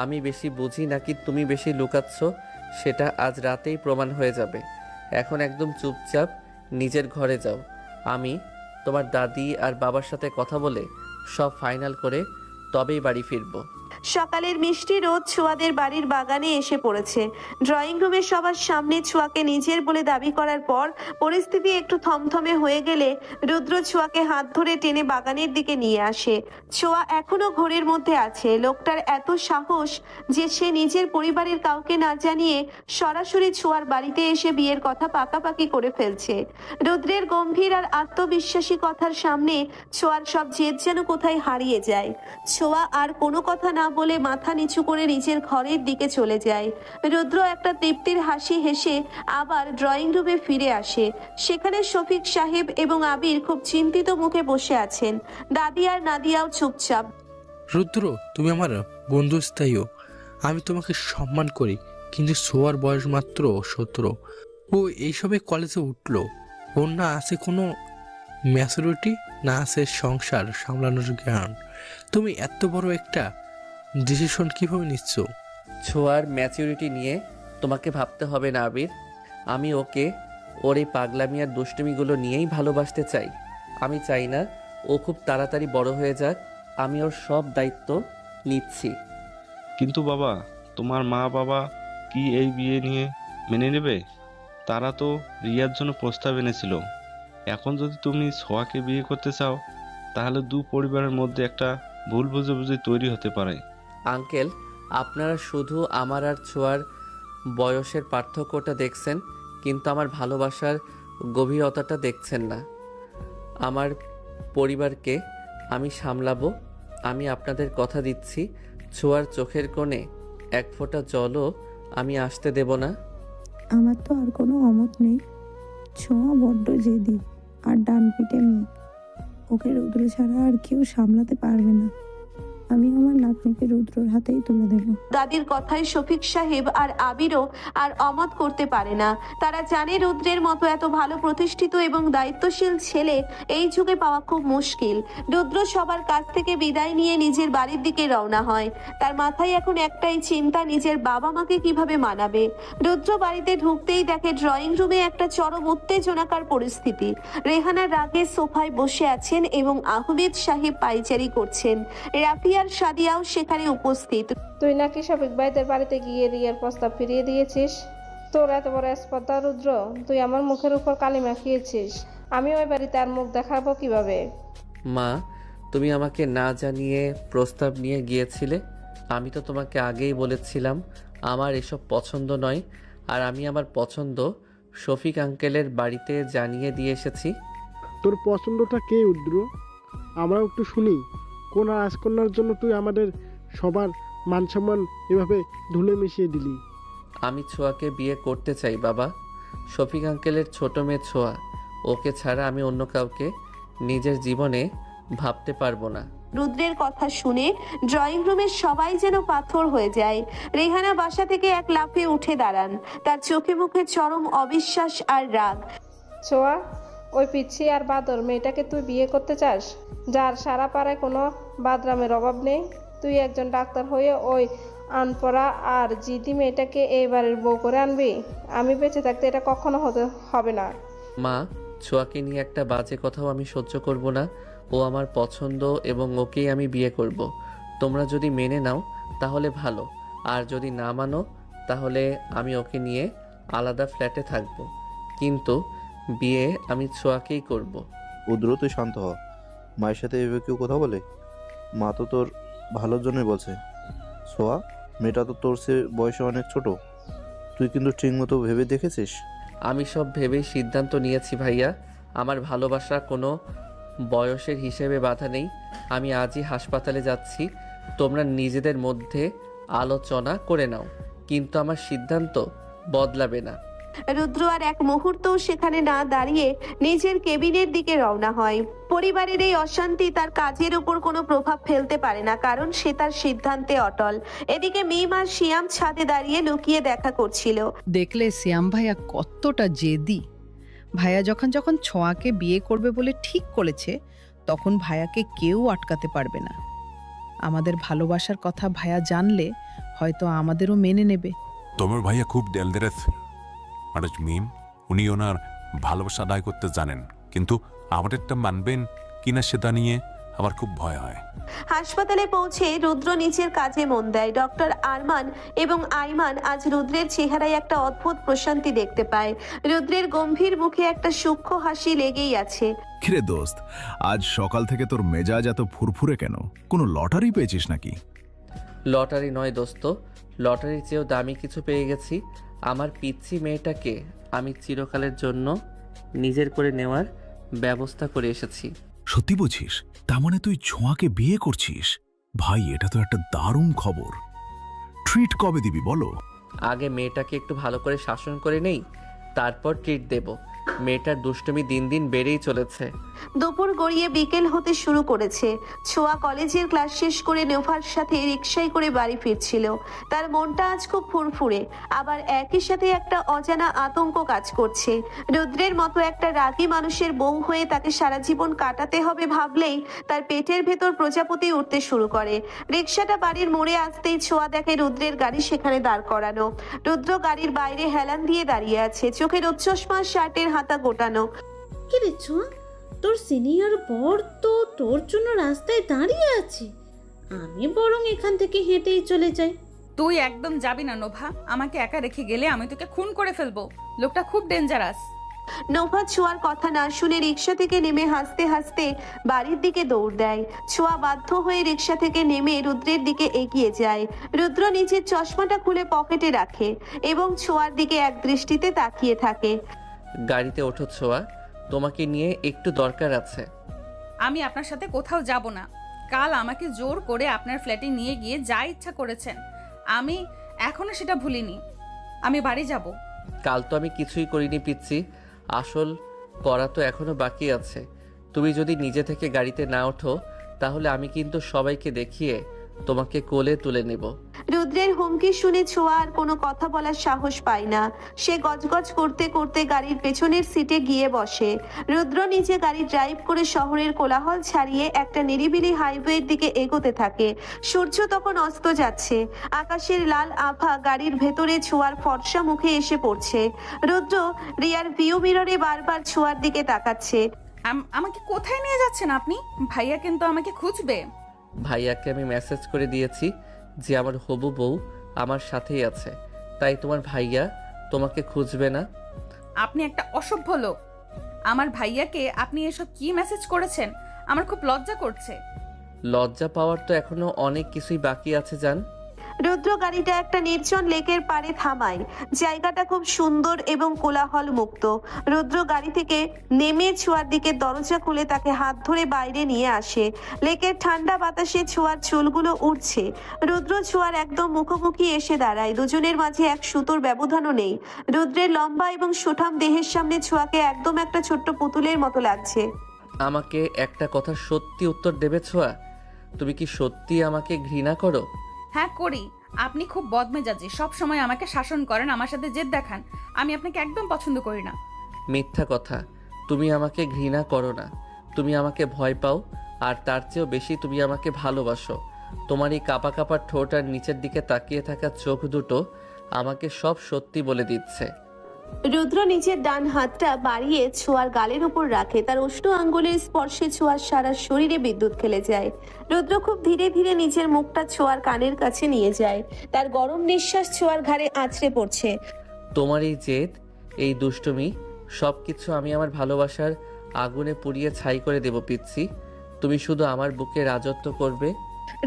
আমি বেশি বুঝি নাকি তুমি বেশি লুকাচ্ছ সেটা আজ রাতেই প্রমাণ হয়ে যাবে। এখন একদম চুপচাপ নিজের ঘরে যাও। আমি তোমার দাদি আর বাবার সাথে কথা বলে সব ফাইনাল করে তবেই বাড়ি ফিরবো। সকালের মিষ্টি রোদ ছোঁয়াদের বাড়ির বাগানে এসে পড়েছে। ড্রয়িং রুমে সবার সামনে ছোঁয়াকে নিজের বলে দাবি করার পর পরিস্থিতি একটু থমথমে হয়ে গেলে রুদ্র ছোঁয়াকে হাত ধরে টেনে বাগানের দিকে নিয়ে আসে। ছোঁয়া এখনো ঘোরের মধ্যে আছে। লোকটার এত সাহস যে সে নিজের পরিবারের কাউকে না জানিয়ে সরাসরি ছোঁয়ার বাড়িতে এসে বিয়ের কথা পাকাপাকি করে ফেলছে। রুদ্রের গম্ভীর আর আত্মবিশ্বাসী কথার সামনে ছোঁয়ার সব জেদ যেন কোথায় হারিয়ে যায়। ছোঁয়া আর কোনো কথা না বলে মাথা নিচু করে নিজের ঘরের দিকে চলে যায়। রুদ্র একটা তৃপ্তির হাসি হেসে আবার ড্রয়িং রুমে ফিরে আসে। সেখানে শফিক সাহেব এবং আবির খুব চিন্তিত মুখে বসে আছেন। দাদি আর নাদিয়াও চুপচাপ। রুদ্র তুমি আমার বন্ধু স্থায়ীও, আমি তোমাকে সম্মান করি, কিন্তু সোয়ার বয়স মাত্র 17। ও এইসবে কলেজে উঠলো। ওর না আছে কোনো ম্যাচুরিটি, না আছে সংসার সামলানোর জ্ঞান। তুমি এত বড় একটা ডিসিশন কিভাবে নিচ্ছ? ছোঁয়ার ম্যাচুরিটি নিয়ে তোমাকে ভাবতে হবে না আবির। আমি ওকে ওর এই পাগলামি আর দুষ্টুমিগুলো নিয়েই ভালোবাসতে চাই। আমি চাই না ও খুব তাড়াতাড়ি বড় হয়ে যাক। আমি ওর সব দায়িত্ব নিচ্ছি। কিন্তু বাবা, তোমার মা বাবা কি এই বিয়ে নিয়ে মেনে নেবে? তারা তো রিয়ার জন্য প্রস্তাব এনেছিল। এখন যদি তুমি ছোঁয়াকে বিয়ে করতে চাও তাহলে দু পরিবারের মধ্যে একটা ভুল বুঝাবুঝি তৈরি হতে পারে। আঙ্কেল, আপনারা শুধু আমার আর ছোঁয়ার বয়সের পার্থক্যটা দেখছেন, কিন্তু আমার ভালোবাসার গভীরতাটা দেখছেন না। আমার পরিবারকে আমি সামলাবো। আমি আপনাদের কথা দিচ্ছি, ছোঁয়ার চোখের কোণে এক ফোঁটা জলও আমি আসতে দেব না। আমার তো আর কোনো অমত নেই। ছোঁয়া বড্ড জেদি আর ডান পিটে মেয়ে। ওকে রুদ্র ছাড়া আর কেউ সামলাতে পারবে না। আমি আমার নাতনিকে রুদ্রর হাতেই তুলে দেব। দাদির কথায় শফিক সাহেব আর আবিরও আর অমত করতে পারে না। তারা জানে রুদ্রের মতো এত ভালো প্রতিষ্ঠিত এবং দায়িত্বশীল ছেলে এই যুগে পাওয়া খুব মুশকিল। রুদ্র সবার কাছ থেকে বিদায় নিয়ে নিজের বাড়ির দিকে রওনা হয়। তার মাথায় এখন একটাই চিন্তা, নিজের বাবা মাকে কিভাবে মানাবে। রুদ্র বাড়িতে ঢুকতেই দেখে ড্রয়িং রুমে একটা চরম উত্তেজনাকার পরিস্থিতি। রেহানা রাগে সোফায় বসে আছেন এবং আহমেদ সাহেব পাইচারি করছেন। রাফিয়া আর সাদিয়াও সেখানে উপস্থিত। তুই নাকি শফিক ভাইদের বাড়িতে গিয়ে রিয়ার প্রস্তাব ফিরিয়ে দিয়েছিস? তোর এত বড় স্পর্ধা রুদ্র, তুই আমার মুখের উপর কালি মাখিয়েছিস। আমি ওই বাড়িতে আর মুখ দেখাবো কিভাবে? মা, তুমি আমাকে না জানিয়ে প্রস্তাব নিয়ে গিয়েছিলে। আমি তো তোমাকে আগেই বলেছিলাম আমার এসব পছন্দ নয়, আর আমি আমার পছন্দ শফিক আঙ্কেলের বাড়িতে জানিয়ে দিয়ে এসেছি। তোর পছন্দটা কে রুদ্র? আমরাও একটু শুনি। কোন রাজকন্যার জন্য তুই আমাদের সবার মান সম্মান এভাবে ধুলে মিশিয়ে দিলি? আমি ছোঁয়াকে বিয়ে করতে চাই বাবা। শফিক আঙ্কেলের ছোট মেয়ে ছোঁয়া, ওকে ছাড়া আমি অন্য কাউকে নিজের জীবনে ভাবতে পারবো না। রুদ্রের কথা শুনে ড্রয়িং রুমের সবাই যেন পাথর হয়ে যায়। রেহানা বাসা থেকে এক লাফে উঠে দাঁড়ান, তার চোখে মুখে চরম অবিশ্বাস আর রাগ। ছোঁয়া, ওই পিচ্ছি আর বাদর মেয়েটাকে তুই বিয়ে করতে চাস, যার সারা পাড়ায় কোনো বাদরামের অভাব নেই? তুই একজন ডাক্তার হয়ে ওই আনপড়া আর জিদি মেয়েটাকে এইবারের বউ করে আনবি? আমি বেঁচে থাকতে এটা কখনো হবে না। মা, ছোঁয়াকে নিয়ে একটা বাজে কথাও আমি সহ্য করব না। ও আমার পছন্দ এবং ওকেই আমি বিয়ে করব। তোমরা যদি মেনে নাও তাহলে ভালো, আর যদি না মানো তাহলে আমি ওকে নিয়ে আলাদা ফ্ল্যাটে থাকব, কিন্তু বিয়ে আমি ছোঁয়াকেই করব। রুদ্র, তুই শান্ত হ। মায়ের সাথে এভাবে কেউ কথা বলে? মা তো তোর ভালোর জন্যই বলছে। ছোঁয়া, মেয়েটা তো তোর সে বয়সে অনেক ছোট, তুই কিন্তু ঠিক মতো ভেবে দেখেছিস? আমি সব ভেবেই সিদ্ধান্ত নিয়েছি ভাইয়া। আমার ভালোবাসা কোনো বয়সের হিসেবে বাধা নেই। আমি আজই হাসপাতালে যাচ্ছি, তোমরা নিজেদের মধ্যে আলোচনা করে নাও, কিন্তু আমার সিদ্ধান্ত বদলাবে না। রুদ্র আর এক মুহূর্তও সেখানে না দাঁড়িয়ে নিজের কেবিনের দিকে রওনা হয়। পরিবারের এই অশান্তি তার কাজের উপর কোনো প্রভাব ফেলতে পারে না, কারণ সে তার সিদ্ধান্তে অটল। এদিকে মিম আর শিয়াম ছাদে দাঁড়িয়ে লুকিয়ে দেখা করছিল। দেখলে শ্যাম ভাইয়া কতটা জেদি। ভাইয়া যখন ছোঁয়াকে বিয়ে করবে বলে ঠিক করেছে, তখন ভাইয়াকে কেউ আটকাতে পারবে না। আমাদের ভালোবাসার কথা ভাইয়া জানলে হয়তো আমাদেরও মেনে নেবে। তোমার ভাইয়া খুব ডেলদেরেস আর মিম, উনি ওনার ভালোবাসা আদায় করতে জানেন, কিন্তু আমাদেরটা মানবেন কিনা সেটা নিয়ে আমার খুব ভয় হয়। হাসপাতালে পৌঁছে রুদ্র নিচের কাজে মন দেয়। ডক্টর আরমান এবং আইমান আজ রুদ্রের চেহারায় একটা অদ্ভুত প্রশান্তি দেখতে পায়। রুদ্রের গম্ভীর মুখে একটা সূক্ষ্ম হাসি লেগেই আছে। কিরে দোস্ত, আজ সকাল থেকে তোর মেজাজ এত ফুরফুরে কেন? কোনো লটারি পেয়েছিস নাকি? লটারি নয় দোস্ত, লটারির চেয়েও দামি কিছু পেয়ে গেছি। আমার পিচ্ছি মেয়েটাকে আমি চিরকালের জন্য নিজের করে নেওয়ার ব্যবস্থা করে এসেছি। সত্যি বলছিস? তার মানে তুই ছোঁয়াকে বিয়ে করছিস? ভাই, এটা তো একটা দারুণ খবর। ট্রিট কবে দিবি বলো? আগে মেয়েটাকে একটু ভালো করে শাসন করে নেই, তারপর ট্রিট দেব। মেয়েটার দুষ্টুমি দিন দিন বেড়েই চলেছে। দুপুর গড়িয়ে বিকেল হতে শুরু করেছে। ছোঁয়া কলেজের ক্লাস শেষ করে নোভার সাথে রিকশায় করে বাড়ি ফিরছিল। তার মনটা আজ খুব ফুরফুরে, আবার একই সাথে একটা অজানা আতঙ্ক কাজ করছে। রুদ্রের মতো একটা রাগী মানুষের বউ হয়ে তাকে সারা জীবন কাটাতে হবে ভাবলেই তার পেটের ভেতর প্রজাপতি উঠতে শুরু করে। রিকশাটা বাড়ির মোড়ে আসতেই ছোঁয়া দেখে রুদ্রের গাড়ি সেখানে দাঁড় করানো। রুদ্র গাড়ির বাইরে হেলান দিয়ে দাঁড়িয়ে আছে, চোখের উচ্চসমা, শার্টের হাতা গোটানো। কি রে ছোঁয়া, তোর সিনিয়র বর তো তোর জন্য রাস্তায় দাঁড়িয়ে আছে। আমি বরং এখান থেকে হেঁটেই চলে যাই। তুই একদম যাবি না নোভা, আমাকে একা রেখে গেলে আমি তোকে খুন করে ফেলবো। লোকটা খুব ডেঞ্জারাস। নোভা ছোঁয়ার কথা না শুনে রিকশা থেকে নেমে হাসতে হাসতে বাড়ির দিকে দৌড় দেয়। ছোঁয়া বাধ্য হয়ে রিকশা থেকে নেমে রুদ্রের দিকে এগিয়ে যায়। রুদ্র নিজের চশমাটা খুলে পকেটে রাখে এবং ছোঁয়ার দিকে এক দৃষ্টিতে তাকিয়ে থাকে। গাড়িতে ওঠো ছোঁয়া, তোমাকে নিয়ে একটু দরকার আছে। আমি আপনার সাথে কোথাও যাব না। কাল আমাকে জোর করে আপনার ফ্ল্যাটে নিয়ে গিয়ে যা ইচ্ছা করেছেন, আমি এখনো সেটা ভুলিনি। আমি বাড়ি যাব। কাল তো আমি কিছুই করিনি পিচ্ছি, আসল করা তো এখনো বাকি আছে। তুমি যদি নিজে থেকে গাড়িতে না ওঠো তাহলে আমি কিন্তু সবাইকে দেখিয়ে তোমাকে কোলে তুলে নেব। রুদ্রের হুমকি শুনে ছোঁয়া আর কোনো কথা বলার সাহস পায় না। সে গজগজ করতে করতে গাড়ির পেছনের সিটে গিয়ে বসে। রুদ্র নিজে গাড়ি ড্রাইভ করে শহরের কোলাহল ছাড়িয়ে একটা নিরিবিলি হাইওয়ের দিকে এগোতে থাকে। সূর্য তখন অস্ত যাচ্ছে, আকাশের লাল আভা গাড়ির ভেতরে ছোঁয়ার ফর্সা মুখে এসে পড়ছে। রুদ্র রিয়ার ভিউ মিররে বারবার ছোঁয়ার দিকে তাকাচ্ছে। আমাকে কোথায় নিয়ে যাচ্ছেন আপনি? ভাইয়া কিন্তু আমাকে খুঁজবে। ভাইয়াকে আমি মেসেজ করে দিয়েছি যে আমার হবু বউ আমার সাথেই আছে, তাই তোমার ভাইয়া তোমাকে খুঁজবে না। আপনি একটা অসভ্য লোক। আমার ভাইয়াকে আপনি এসব কি মেসেজ করেছেন? আমার খুব লজ্জা করছে। লজ্জা পাওয়ার তো এখনো অনেক কিছুই বাকি আছে জান। রুদ্র গাড়িটা একটা নির্জন লেকের পাড়ে থামায়। জায়গাটা খুব সুন্দর এবং কোলাহল মুক্ত। রুদ্র গাড়ি থেকে নেমে ছোঁয়ার দিকে দরজা খুলে তাকে হাত ধরে বাইরে নিয়ে আসে। লেকের ঠান্ডা বাতাসে ছোঁয়ার চুলগুলো উঠছে। রুদ্র ছোঁয়ার একদম মুখোমুখি এসে দাঁড়ায়। দুজনের মাঝে এক সুতোর ব্যবধানও নেই। রুদ্রের লম্বা এবং সুঠাম দেহের সামনে ছোঁয়াকে একদম একটা ছোট্ট পুতুলের মতো লাগছে। আমাকে একটা কথা সত্যি উত্তর দেবে ছোঁয়া? তুমি কি সত্যি আমাকে ঘৃণা করো? হ্যাঁ করি। আপনি খুব বদমেজাজি, সব সময় আমাকে শাসন করেন, আমার সাথে জেদ দেখান। আমি আপনাকে একদম পছন্দ করি না। মিথ্যা কথা। তুমি আমাকে ঘৃণা করো না, তুমি আমাকে ভয় পাও, আর তার চেয়েও বেশি তুমি আমাকে ভালোবাসো। তোমার এই কাপা কাপা ঠোঁট আর নিচের দিকে তাকিয়ে থাকা চোখ দুটো আমাকে সব সত্যি বলে দিচ্ছে। রুদ্র নিজের ডান হাতটা বাড়িয়ে ছোঁয়ার গালের উপর রাখে। তার উষ্ণ আঙ্গুলের স্পর্শে ছোঁয়ার সারা শরীরে বিদ্যুৎ খেলে যায়। রুদ্র খুব ধীরে ধীরে নিজের মুখটা ছোঁয়ার কানের কাছে নিয়ে যায়। তার গরম নিঃশ্বাস ছোঁয়ার ঘাড়ে আছড়ে পড়ছে। তোমার এই জেদ, এই দুষ্টুমি, সব কিছু আমি আমার ভালোবাসার আগুনে পুড়িয়ে ছাই করে দেব পিচ্ছি। তুমি শুধু আমার বুকে রাজত্ব করবে।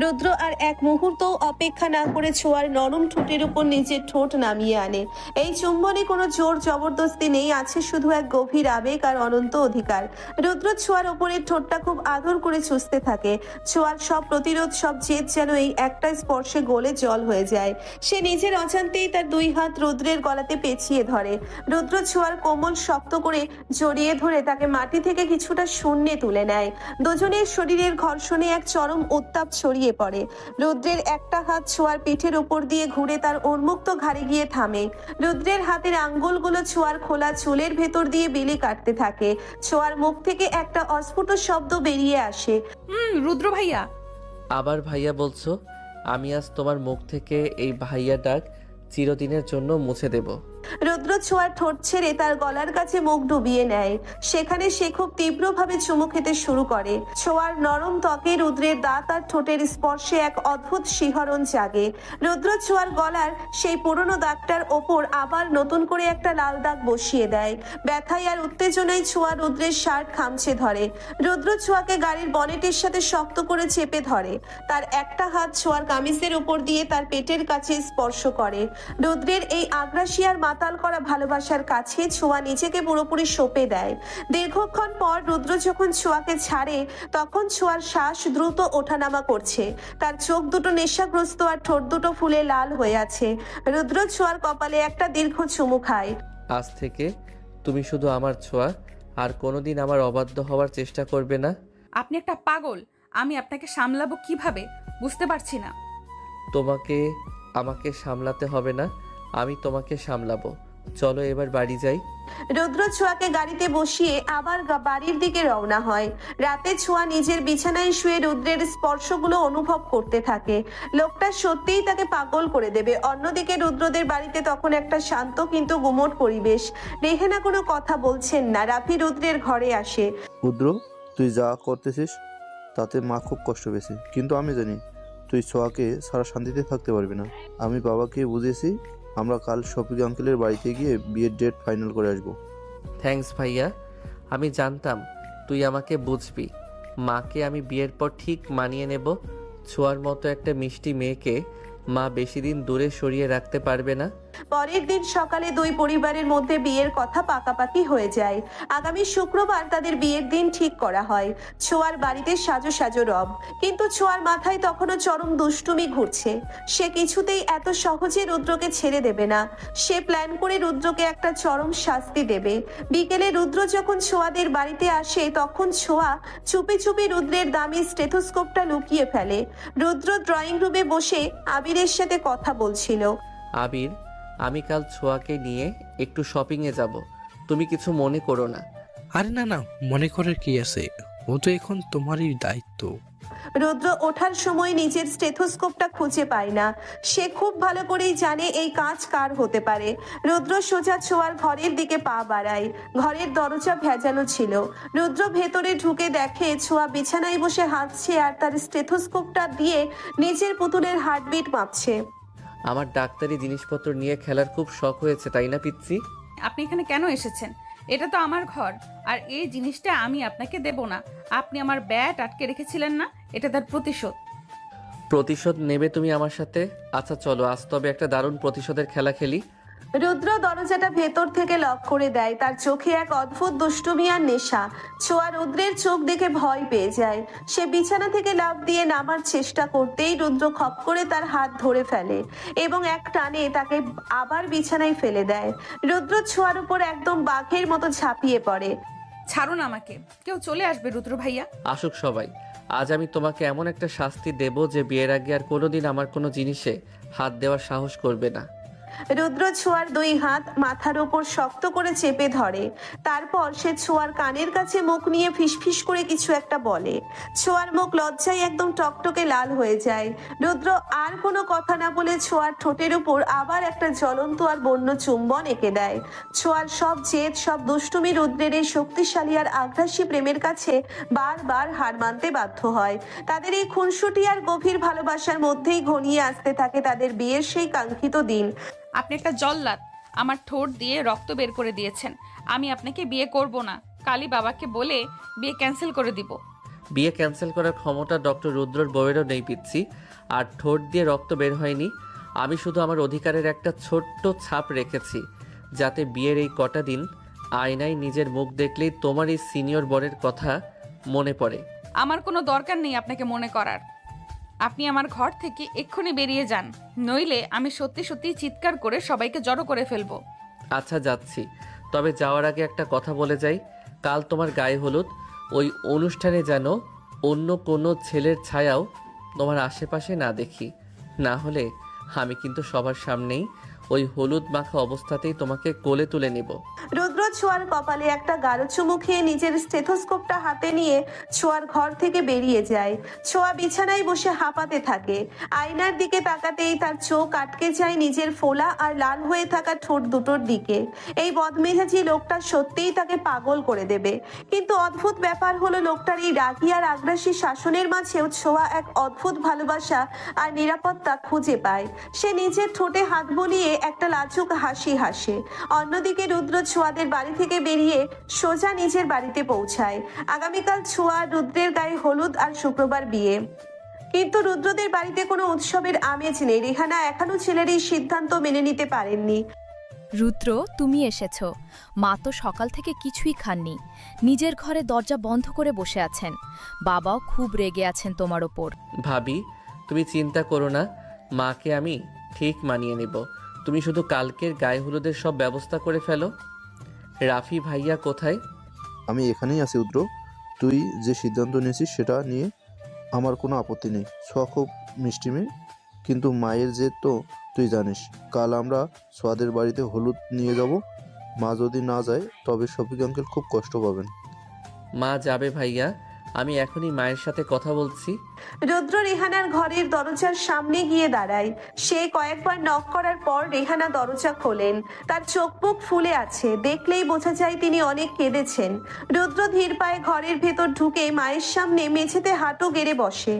রুদ্র আর এক মুহূর্ত অপেক্ষা না করে ছোঁয়ার নরম ঠোঁটের উপর নিজের ঠোঁট নামিয়ে আনে। এই চুম্বনে কোনো জোর জবরদস্তি নেই, আছে শুধু এক গভীর আবেগ আর অনন্ত অধিকার। রুদ্র ছোঁয়ার ওপরের ঠোঁটটা খুব আদর করে চুষতে থাকে। ছোঁয়ার সব প্রতিরোধ, সব জেদ যেন এই একটা স্পর্শে গলে জল হয়ে যায়। সে নিজের অজান্তেই তার দুই হাত রুদ্রের গলাতে পেঁচিয়ে ধরে। রুদ্র ছোঁয়ার কোমল শক্ত করে জড়িয়ে ধরে তাকে মাটি থেকে কিছুটা শূন্যে তুলে নেয়। দুজনের শরীরের ঘর্ষণে এক চরম উত্তাপ ছড়িয়ে পড়ে। রুদ্রের একটা হাত ছোঁয়ার পিঠের উপর দিয়ে ঘুরে তার উন্মুক্ত ঘাড়ে গিয়ে থামে। রুদ্রের হাতের আঙ্গুলগুলো ছোঁয়ার খোলা চুলের ভেতর দিয়ে বিলি কাটতে থাকে। ছোঁয়ার মুখ থেকে একটা অস্ফুট শব্দ বেরিয়ে আসে, রুদ্র ভাইয়া। আবার ভাইয়া বলছো? আমি আজ তোমার মুখ থেকে এই ভাইয়া ডাক চিরদিনের জন্য মুছে দেব। রুদ্র ছোঁয়ার ঠোঁট ছেড়ে তার গলার কাছে মুখ ডুবিয়ে নেয়। সেখানে সে খুব তীব্রভাবে চুমু খেতে শুরু করে। ছোঁয়ার নরম ত্বকে রুদ্রের দাঁত আর ঠোঁটের স্পর্শে এক অদ্ভুত শিহরণ জাগে। রুদ্র ছোঁয়ার গলার সেই পুরনো দাগটার ওপর আবার নতুন করে একটা লাল দাগ বসিয়ে দেয়। ব্যথায় আর উত্তেজনায় ছোঁয়া রুদ্রের শার্ট খামচে ধরে। রুদ্র ছোঁয়াকে গাড়ির বনেটের সাথে শক্ত করে চেপে ধরে। তার একটা হাত ছোঁয়ার কামিজের উপর দিয়ে তার পেটের কাছে স্পর্শ করে। রুদ্রের এই আগ্রাসী আর মাতাল করা ভালোবাসার কাছে ছোঁয়া নিজেকে পুরোপুরি সঁপে দেয়। দীর্ঘক্ষণ পর রুদ্র যখন ছোঁয়াকে ছাড়ে, তখন ছোঁয়ার শ্বাস দ্রুত ওঠানামা করছে। তার চোখ দুটো নেশাগ্রস্ত আর ঠোঁট দুটো ফুলে লাল হয়ে আছে। রুদ্র ছোঁয়ার কপালে একটা দীর্ঘ চুমু খায়। আজ থেকে তুমি শুধু আমার ছোঁয়া, আর কোনোদিন আমার অবাধ্য হওয়ার চেষ্টা করবে না। আপনি একটা পাগল। আমি আপনাকে সামলাবো কিভাবে বুঝতে পারছি না। তোমাকে আমাকে সামলাতে হবে না, আমি তোমাকে সামলাবো। চলো এবার বাড়ি যাই। রুদ্র ছোঁয়াকে গাড়িতে বসিয়ে আবার বাড়ির দিকে রওনা হয়। রাতে ছোঁয়া নিজের বিছানায় শুয়ে রুদ্রের স্পর্শগুলো অনুভব করতে থাকে। লোকটা সত্যিই তাকে পাগল করে দেবে। অন্যদিকে রুদ্রদের বাড়িতে তখন একটা শান্ত কিন্তু গুমোট পরিবেশ। রেহেনা কোনো কথা বলছেন না। রাফি রুদ্রের ঘরে আসে। রুদ্র, তুই যা করতেছিস তাতে মা খুব কষ্ট পেয়েছে, কিন্তু আমি জানি তুই ছোঁয়াকে সারা শান্তিতে থাকতে পারবি না। আমি বাবাকে বুঝিয়েছি, আমরা কাল শফিক আঙ্কেলের বাড়িতে গিয়ে বিয়ের ডেট ফাইনাল করে আসবো। থ্যাঙ্কস ভাইয়া, আমি জানতাম তুই আমাকে বুঝবি। মাকে আমি বিয়ের পর ঠিক মানিয়ে নেব। ছোঁয়ার মতো একটা মিষ্টি মেয়েকে মা বেশি দিন দূরে সরিয়ে রাখতে পারবে না। পরের দিন সকালে দুই পরিবারের মধ্যে বিয়ের কথা পাকাপাকি হয়ে যায়। আগামী শুক্রবার তাদের বিয়ের দিন ঠিক করা হয়। ছোঁয়ার বাড়িতে সাজো সাজো রব, কিন্তু ছোঁয়ার মাথায় তখনও চরম দুষ্টুমি ঘুরছে। সে কিছুতেই এত সহজে রুদ্রকে ছেড়ে দেবে না। সে প্ল্যান করে রুদ্রকে একটা চরম শাস্তি দেবে। বিকেলে রুদ্র যখন ছোঁয়াদের বাড়িতে আসে, তখন ছোঁয়া চুপি চুপি রুদ্রের দামি স্টেথোস্কোপটা লুকিয়ে ফেলে। রুদ্র ড্রয়িং রুমে বসে আবিরের সাথে কথা বলছিল। আবির, আমি কাল ছোঁয়াকে নিয়ে একটু শপিংয়ে যাব, তুমি কিছু মনে করো না। আরে না না, মনে করার কি আছে, ও তো এখন তোমারই দায়িত্ব। রুদ্র ওঠার সময় নিজের স্টেথোস্কোপটা খুঁজে পায় না। সে খুব ভালো করেই জানে এই কাজ কার হতে পারে। রুদ্র সোজা ছোঁয়ার ঘরের দিকে পা বাড়ায়। ঘরের দরজা ভেজানো ছিল। রুদ্র ভেতরে ঢুকে দেখে ছোঁয়া বিছানায় বসে হাঁটছে আর তার স্টেথোস্কোপটা দিয়ে নিজের পুতুলের হার্টবিট মাপছে। আমার ডাক্তারি জিনিসপত্র নিয়ে খেলার খুব শখ হয়েছে, তাই না পিচ্ছি? আপনি এখানে কেন এসেছেন? এটা তো আমার ঘর, আর এই জিনিসটা আমি আপনাকে দেব না। আপনি আমার ব্যাট আটকে রেখেছিলেন না, এটা তার প্রতিশোধ। প্রতিশোধ নেবে তুমি আমার সাথে? আচ্ছা চলো আজ তবে একটা দারুণ প্রতিশোধের খেলা খেলি। রুদ্র দরজাটা ভেতর থেকে লক করে দেয়। তার চোখে এক অদ্ভুত দুষ্টুমি আর নেশা। ছোঁয়া রুদ্রের চোখ দেখে ভয় পেয়ে যায়। সে বিছানা থেকে লাফ দিয়ে নামার চেষ্টা করতেই রুদ্র খপ করে তার হাত ধরে ফেলে এবং এক টানে তাকে আবার বিছানায় ফেলে দেয়। রুদ্র ছোঁয়ার উপর একদম বাঘের মতো ঝাঁপিয়ে পড়ে। ছাড়ুন আমাকে, কেউ চলে আসবে রুদ্র ভাইয়া। আসুক সবাই, আজ আমি তোমাকে এমন একটা শাস্তি দেব যে বিয়ের আগে আর কোনোদিন আমার কোনো জিনিসে হাত দেওয়ার সাহস করবে না। রুদ্র ছোঁয়ার দুই হাত মাথার উপর শক্ত করে চেপে ধরে। তারপর সে ছোঁয়ার কানের কাছে মুখ নিয়ে ফিসফিস করে কিছু একটা বলে। ছোঁয়ার মুখ লজ্জায় একদম টকটকে লাল হয়ে যায়। রুদ্র আর কোনো কথা না বলে ছোঁয়ার ঠোঁটের উপর আবার একটা জ্বলন্ত আর বন্য চুম্বন এঁকে দেয়। ছোঁয়ার সব জেদ, সব দুষ্টুমি রুদ্রের এই শক্তিশালী আর আগ্রাসী প্রেমের কাছে বারবার হার মানতে বাধ্য হয়। তাদের এই খুনসুটি আর গভীর ভালোবাসার মধ্যেই ঘনিয়ে আসতে থাকে তাদের বিয়ের সেই কাঙ্ক্ষিত দিন। আপনি একটা জল্লাদ, আমার ঠোঁট দিয়ে রক্ত বের করে দিয়েছেন। আমি আপনাকে বিয়ে করব না। কালই বাবাকে বলে বিয়ে ক্যান্সেল করে দিব। বিয়ে ক্যান্সেল করার ক্ষমতা ডক্টর রুদ্রর বউয়েরও নেই পিচ্ছি। আর ঠোঁট দিয়ে রক্ত বের হয়নি। আমি শুধু আমার অধিকারের একটা ছোট্ট ছাপ রেখেছি, যাতে বিয়ের এই কটা দিন আয়নায় নিজের মুখ দেখলেই তোমার এই সিনিয়র বরের কথা মনে পড়ে। আমার কোনো দরকার নেই আপনাকে মনে করার। আপনি আমার ঘর থেকে এক্ষুনি বেরিয়ে যান, নইলে আমি সত্যি সত্যি চিৎকার করে সবাইকে জড়ো করে ফেলবো। আচ্ছা যাচ্ছি, তবে যাওয়ার আগে একটা কথা বলে যাই। কাল তোমার গায়ে হলুদ, ওই অনুষ্ঠানে যেন অন্য কোনো ছেলের ছায়াও তোমার আশেপাশে না দেখি। না হলে আমি কিন্তু সবার সামনেই ওই হলুদ মাখা অবস্থাতেই তোমাকে কোলে তুলে নেব। রুদ্র ছোঁয়ার কপালে একটা গাঢ় চুমু খেয়ে নিজের স্টেথোস্কোপটা হাতে নিয়ে ছোঁয়ার ঘর থেকে বেরিয়ে যায়। ছোঁয়া বিছানায় বসে হাঁপাতে থাকে। আয়নার দিকে তাকাতেই তার চোখ আটকে যায় নিজের ফোলা আর লাল হয়ে থাকা ঠোঁট দুটোর দিকে। এই বদমেজাজি লোকটা সত্যিই তাকে পাগল করে দেবে। কিন্তু অদ্ভুত ব্যাপার হলো, লোকটার এই রাগী আর আগ্রাসী শাসনের মাঝেও ছোঁয়া এক অদ্ভুত ভালোবাসা আর নিরাপত্তা খুঁজে পায়। সে নিজের ঠোঁটে হাত বুলিয়ে একটা লাজুক হাসি হাসে। অন্যদিকে রুদ্র ছোঁয়াদের বাড়ি থেকে বেরিয়ে সোজা নিজের বাড়িতে পৌঁছায়। আগামীকাল ছোঁয়া রুদ্রের গায়ে হলুদ আর শুক্রবার বিয়ে। কিন্তু রুদ্রদের বাড়িতে কোনো উৎসবের আমেজ নেই। রেহানা এখনো ছেলের এই সিদ্ধান্ত মেনে নিতে পারেননি। রুদ্র, তুমি এসেছো। মা তো সকাল থেকে কিছুই খাননি, নিজের ঘরে দরজা বন্ধ করে বসে আছেন। বাবাও খুব রেগে আছেন তোমার ওপর। ভাবি, তুমি চিন্তা করো না, মাকে আমি ঠিক মানিয়ে নেব। তুমি শুধু কালকের গায়ে হলুদের সব ব্যবস্থা করে ফেলো। রাফি ভাইয়া কোথায়? আমি এখানেই আছি রুদ্র। তুই যে সিদ্ধান্ত নিয়েছিস সেটা নিয়ে আমার কোনো আপত্তি নেই। ছোঁয়া খুব মিষ্টি মেয়ে, কিন্তু মায়ের জেদ তো তুই জানিস। কাল আমরা সোয়াদের বাড়িতে হলুদ নিয়ে যাব। মা যদি না যায় তবে শফিক আঙ্কেল খুব কষ্ট পাবেন। মা যাবে ভাইয়া, আমি এখনই মায়ের সাথে কথা বলছি। রুদ্র রেহানার ঘরের দরজার সামনে গিয়ে দাঁড়ায়। সে কয়েকবার নক করার পর রেহানা দরজা খোলেন। তার চোখ মুখ ফুলে আছে, দেখলেই বোঝা যায় তিনি অনেক কেঁদেছেন। রুদ্র ধীর পায়ে ঘরের ভেতর ঢুকে মায়ের সামনে মেঝেতে হাঁটু গেড়ে বসে।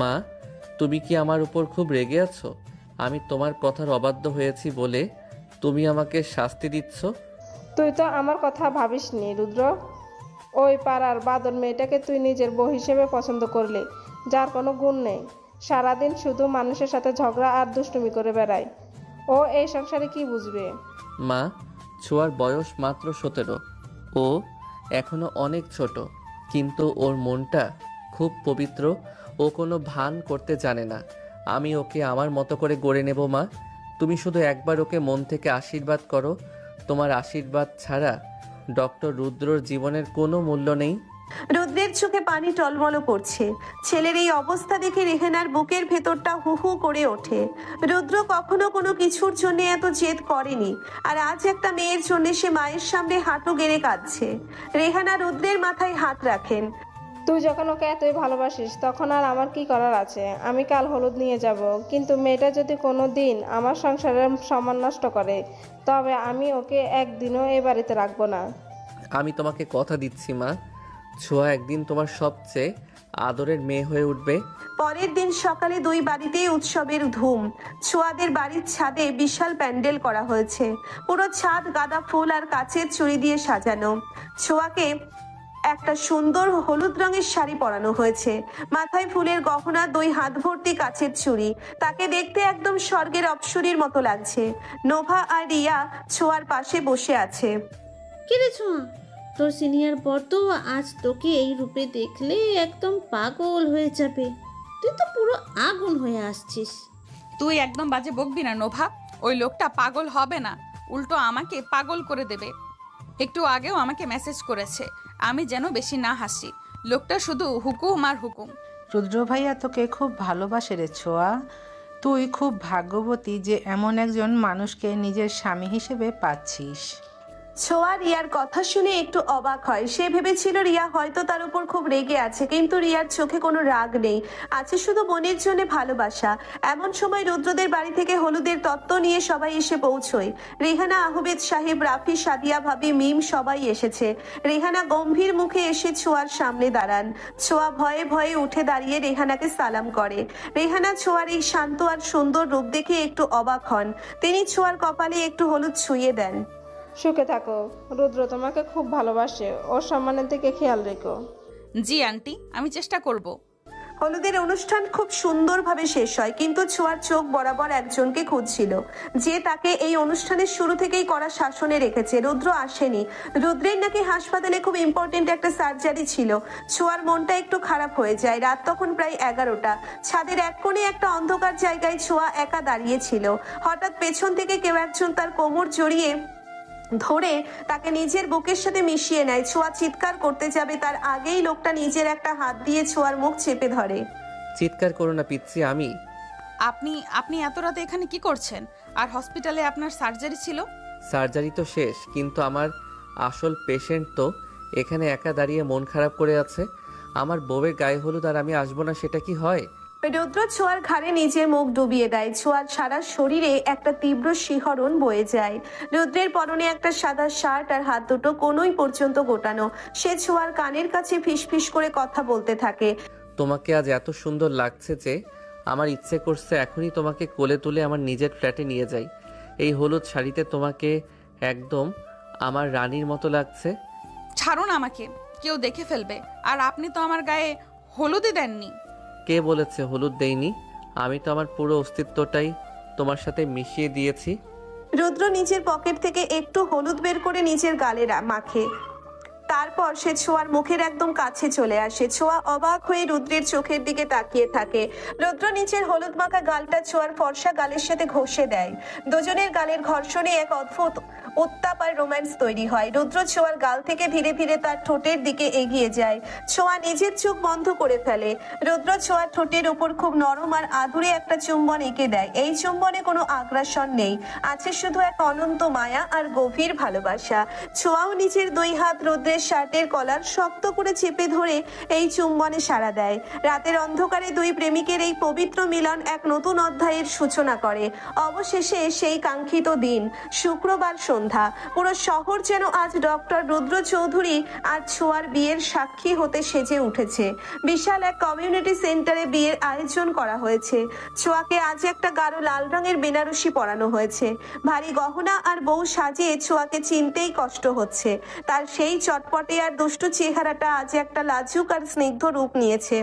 মা, তুমি কি আমার উপর খুব রেগে আছো? আমি তোমার কথার অবাধ্য হয়েছি বলে তুমি আমাকে শাস্তি দিচ্ছ? তুই তো আমার কথা ভাবিসনি রুদ্র। ওই পাড়ার বাদর মেয়েটাকে তুই নিজের বউ হিসেবে পছন্দ করলি, যার কোনো গুণ নেই। সারাদিন শুধু মানুষের সাথে ঝগড়া আর দুষ্টুমি করে বেড়ায়। ও এই সংসারে কি বুঝবে? মা, ছোঁয়ার বয়স মাত্র 17। ও এখনো অনেক ছোট, কিন্তু ওর মনটা খুব পবিত্র। ও কোনো ভান করতে জানে না। আমি ওকে আমার মতো করে গড়ে নেব মা। তুমি শুধু একবার ওকে মন থেকে আশীর্বাদ করো। তোমার আশীর্বাদ ছাড়া ডক্টর রুদ্রর জীবনের কোনো মূল্য নেই। রুদ্রের চোখে পানি টলমল করছে। ছেলের এই অবস্থা দেখে রেহানার বুকের ভেতরটা হু হু করে ওঠে। রুদ্র কখনো কোনো কিছুর জন্য এত জেদ করেনি, আর আজ একটা মেয়ের জন্য সে মায়ের সামনে হাঁটু গেড়ে কাঁদছে। রেহানা রুদ্রের মাথায় হাত রাখেন। তুই যখন ওকে এতই ভালোবাসিস তখন আর আমার কি করার আছে? আমি কাল হলুদ নিয়ে যাব, কিন্তু মেয়েটা যদি কোনো দিন আমার সংসারের সম্মান নষ্ট করে তবে আমি ওকে একদিনও এ বাড়িতে রাখবো না। আমি তোমাকে কথা দিচ্ছি মা, ছোঁয়া একদিন তোমার সবচেয়ে আদরের মেয়ে হয়ে উঠবে। পরের দিন সকালে দুই বাড়িতেই উৎসবের ধুম। ছোঁয়াদের বাড়ির ছাদে বিশাল প্যান্ডেল করা হয়েছে। পুরো ছাদ গাঁদা ফুল আর কাচের চুড়ি দিয়ে সাজানো। ছোঁয়াকে একটা সুন্দর হলুদ রঙের শাড়ি পরানো হয়েছে, মাথায় ফুলের গহনা, 2 হাত ভর্তি কাচের চুড়ি। তাকে দেখতে একদম স্বর্গের অপ্সরীর মতো লাগছে। নোভা আর রিয়া ছোঁয়ার পাশে বসে আছে। কিরে ছোঁয়া, তোর সিনিয়র বর তো আজ তোকে এই রূপে দেখলে একদম পাগল হয়ে যাবে। তুই তো পুরো আগুন হয়ে আসছিস। তুই একদম বাজে বকবি না নোভা। ওই লোকটা পাগল হবে না, উল্টো আমাকে পাগল করে দেবে। একটু আগেও আমাকে মেসেজ করেছে আমি যেন বেশি না হাসি। লোকটা শুধু হুকুম আর হুকুম। রুদ্র ভাইয়া তোকে খুব ভালোবাসে রে ছোঁয়া। তুই খুব ভাগ্যবতী যে এমন একজন মানুষকে নিজের স্বামী হিসেবে পাচ্ছিস। ছোঁয়া রিয়ার কথা শুনে একটু অবাক হয়। সে ভেবেছিল রিয়া হয়তো তার উপর খুব রেগে আছে, কিন্তু রিয়ার চোখে কোনো রাগ নেই, আছে শুধু মনের জন্য ভালোবাসা। এমন সময় রুদ্রদের বাড়ি থেকে হলুদের তত্ত্ব নিয়ে সবাই এসে পৌঁছয়। রেহানা, আহমেদ সাহেব, রাফি, সাদিয়া ভাবি, মিম সবাই এসেছে। রেহানা গম্ভীর মুখে এসে ছোঁয়ার সামনে দাঁড়ান। ছোঁয়া ভয়ে ভয়ে উঠে দাঁড়িয়ে রেহানাকে সালাম করে। রেহানা ছোঁয়ার এই শান্ত আর সুন্দর রূপ দেখে একটু অবাক হন। তিনি ছোঁয়ার কপালে একটু হলুদ ছুঁয়ে দেন। সুখে থাকো, রুদ্র তোমাকে খুব ভালোবাসে, ওর সম্মানের দিকে খেয়াল রেখো। জি আন্টি, আমি চেষ্টা করব। হলুদের অনুষ্ঠান খুব সুন্দরভাবে শেষ হয়, কিন্তু ছোঁয়ার চোখ বরাবর একজনকে খুঁজছিল, যে তাকে এই অনুষ্ঠানের শুরু থেকেই করা শাসনে রেখেছে। রুদ্র আসেনি। রুদ্রের নাকি হাসপাতালে খুব ইম্পর্টেন্ট একটা সার্জারি ছিল। ছোঁয়ার মনটা একটু খারাপ হয়ে যায়। রাত তখন প্রায় 11টা। ছাদের এক কোণে একটা অন্ধকার জায়গায় ছোঁয়া একা দাঁড়িয়েছিল। হঠাৎ পেছন থেকে কেউ একজন তার কোমর জড়িয়ে ধরে তাকে নিজের বুকের সাথে মিশিয়ে নেয়। ছোঁয়া চিৎকার করতে যাবে, তার আগেই লোকটা নিজের একটা হাত দিয়ে ছোঁয়ার মুখ চেপে ধরে। চিৎকার করো না পিচ্ছি, আমি। আপনি আপনি এত রাতে এখানে কি করছেন? আর হসপিটালে আপনার সার্জারি ছিল? সার্জারি তো শেষ, কিন্তু আমার আসল পেশেন্ট তো এখানে একা দাঁড়িয়ে মন খারাপ করে আছে। আমার বউয়ের গায়ে হলুদ আর আমি আসবো না, সেটা কি হয়? রুদ্র ছোঁয়ার ঘাড়ে নিজের মুখ ডুবিয়ে দেয়। ছোঁয়ার সারা শরীরে একটা তীব্র শিহরণ বয়ে যায়। রুদ্রের পরনে একটা সাদা শার্ট আর হাত দুটো কোনোই পর্যন্ত গোটানো। সে ছোঁয়ার কানের কাছে ফিসফিস করে কথা বলতে থাকে। তোমাকে আজ এত সুন্দর লাগছে যে আমার ইচ্ছে করছে এখনই তোমাকে কোলে তুলে আমার নিজের ফ্ল্যাটে নিয়ে যাই। এই হলুদ শাড়িতে তোমাকে একদম আমার রানীর মতো লাগছে। ছাড়ুন আমাকে, কেউ দেখে ফেলবে। আর আপনি তো আমার গায়ে হলুদই দেননি। কে বলেছে হলুদ দেইনি? আমি তো আমার পুরো অস্তিত্বটাই তোমার সাথে মিশিয়ে দিয়েছি। রুদ্র নিজের পকেট থেকে একটু হলুদ বের করে নিজের গালে মাখে। তারপর সে ছোঁয়ার মুখের একদম কাছে চলে আসে। ছোঁয়া অবাক হয়ে রুদ্রের চোখের দিকে তাকিয়ে থাকে। রুদ্র নিচের হলুদ মাখা গালটা ছোঁয়ার ফর্সা গালের সাথে ঘষে দেয়। দুজনের গালের ঘর্ষণে এক অদ্ভুত উত্তাপ আর রোম্যান্স তৈরি হয়। রুদ্র ছোঁয়ার গাল থেকে ধীরে ধীরে তার ঠোঁটের দিকে এগিয়ে যায়। ছোঁয়া নিজের চোখ বন্ধ করে ফেলে। রুদ্র ছোঁয়ার ঠোঁটের উপর খুব নরম আর আদুরে একটা চুম্বন এঁকে দেয়। এই চুম্বনে কোনো আগ্রাসন নেই, আছে শুধু এক অনন্ত মায়া আর গভীর ভালোবাসা। ছোঁয়াও নিজের 2 হাত রুদ্রের শার্টের কলার শক্ত করে চেপে ধরে এই চুম্বনে সাড়া দেয়। রাতের অন্ধকারে 2 প্রেমিকের এই পবিত্র মিলন এক নতুন অধ্যায়ের সূচনা করে। অবশেষে সেই কাঙ্ক্ষিত দিন, শুক্রবার সন্ধ্যা। পুরো শহর যেন আজ ডক্টর রুদ্র চৌধুরী আর ছোঁয়ার বিয়ের সাক্ষী হতে সেজে উঠেছে। বিশাল এক কমিউনিটি সেন্টারে বিয়ের আয়োজন করা হয়েছে। ছোঁয়াকে আজ একটা গাঢ় লাল রঙের বেনারসি পরানো হয়েছে। ভারী গহনা আর বউ সাজিয়ে ছোঁয়াকে চিনতেই কষ্ট হচ্ছে। তার সেই চটপটে আর দুষ্টু চেহারাটা আজ একটা লাজুক আর স্নিগ্ধ রূপ নিয়েছে।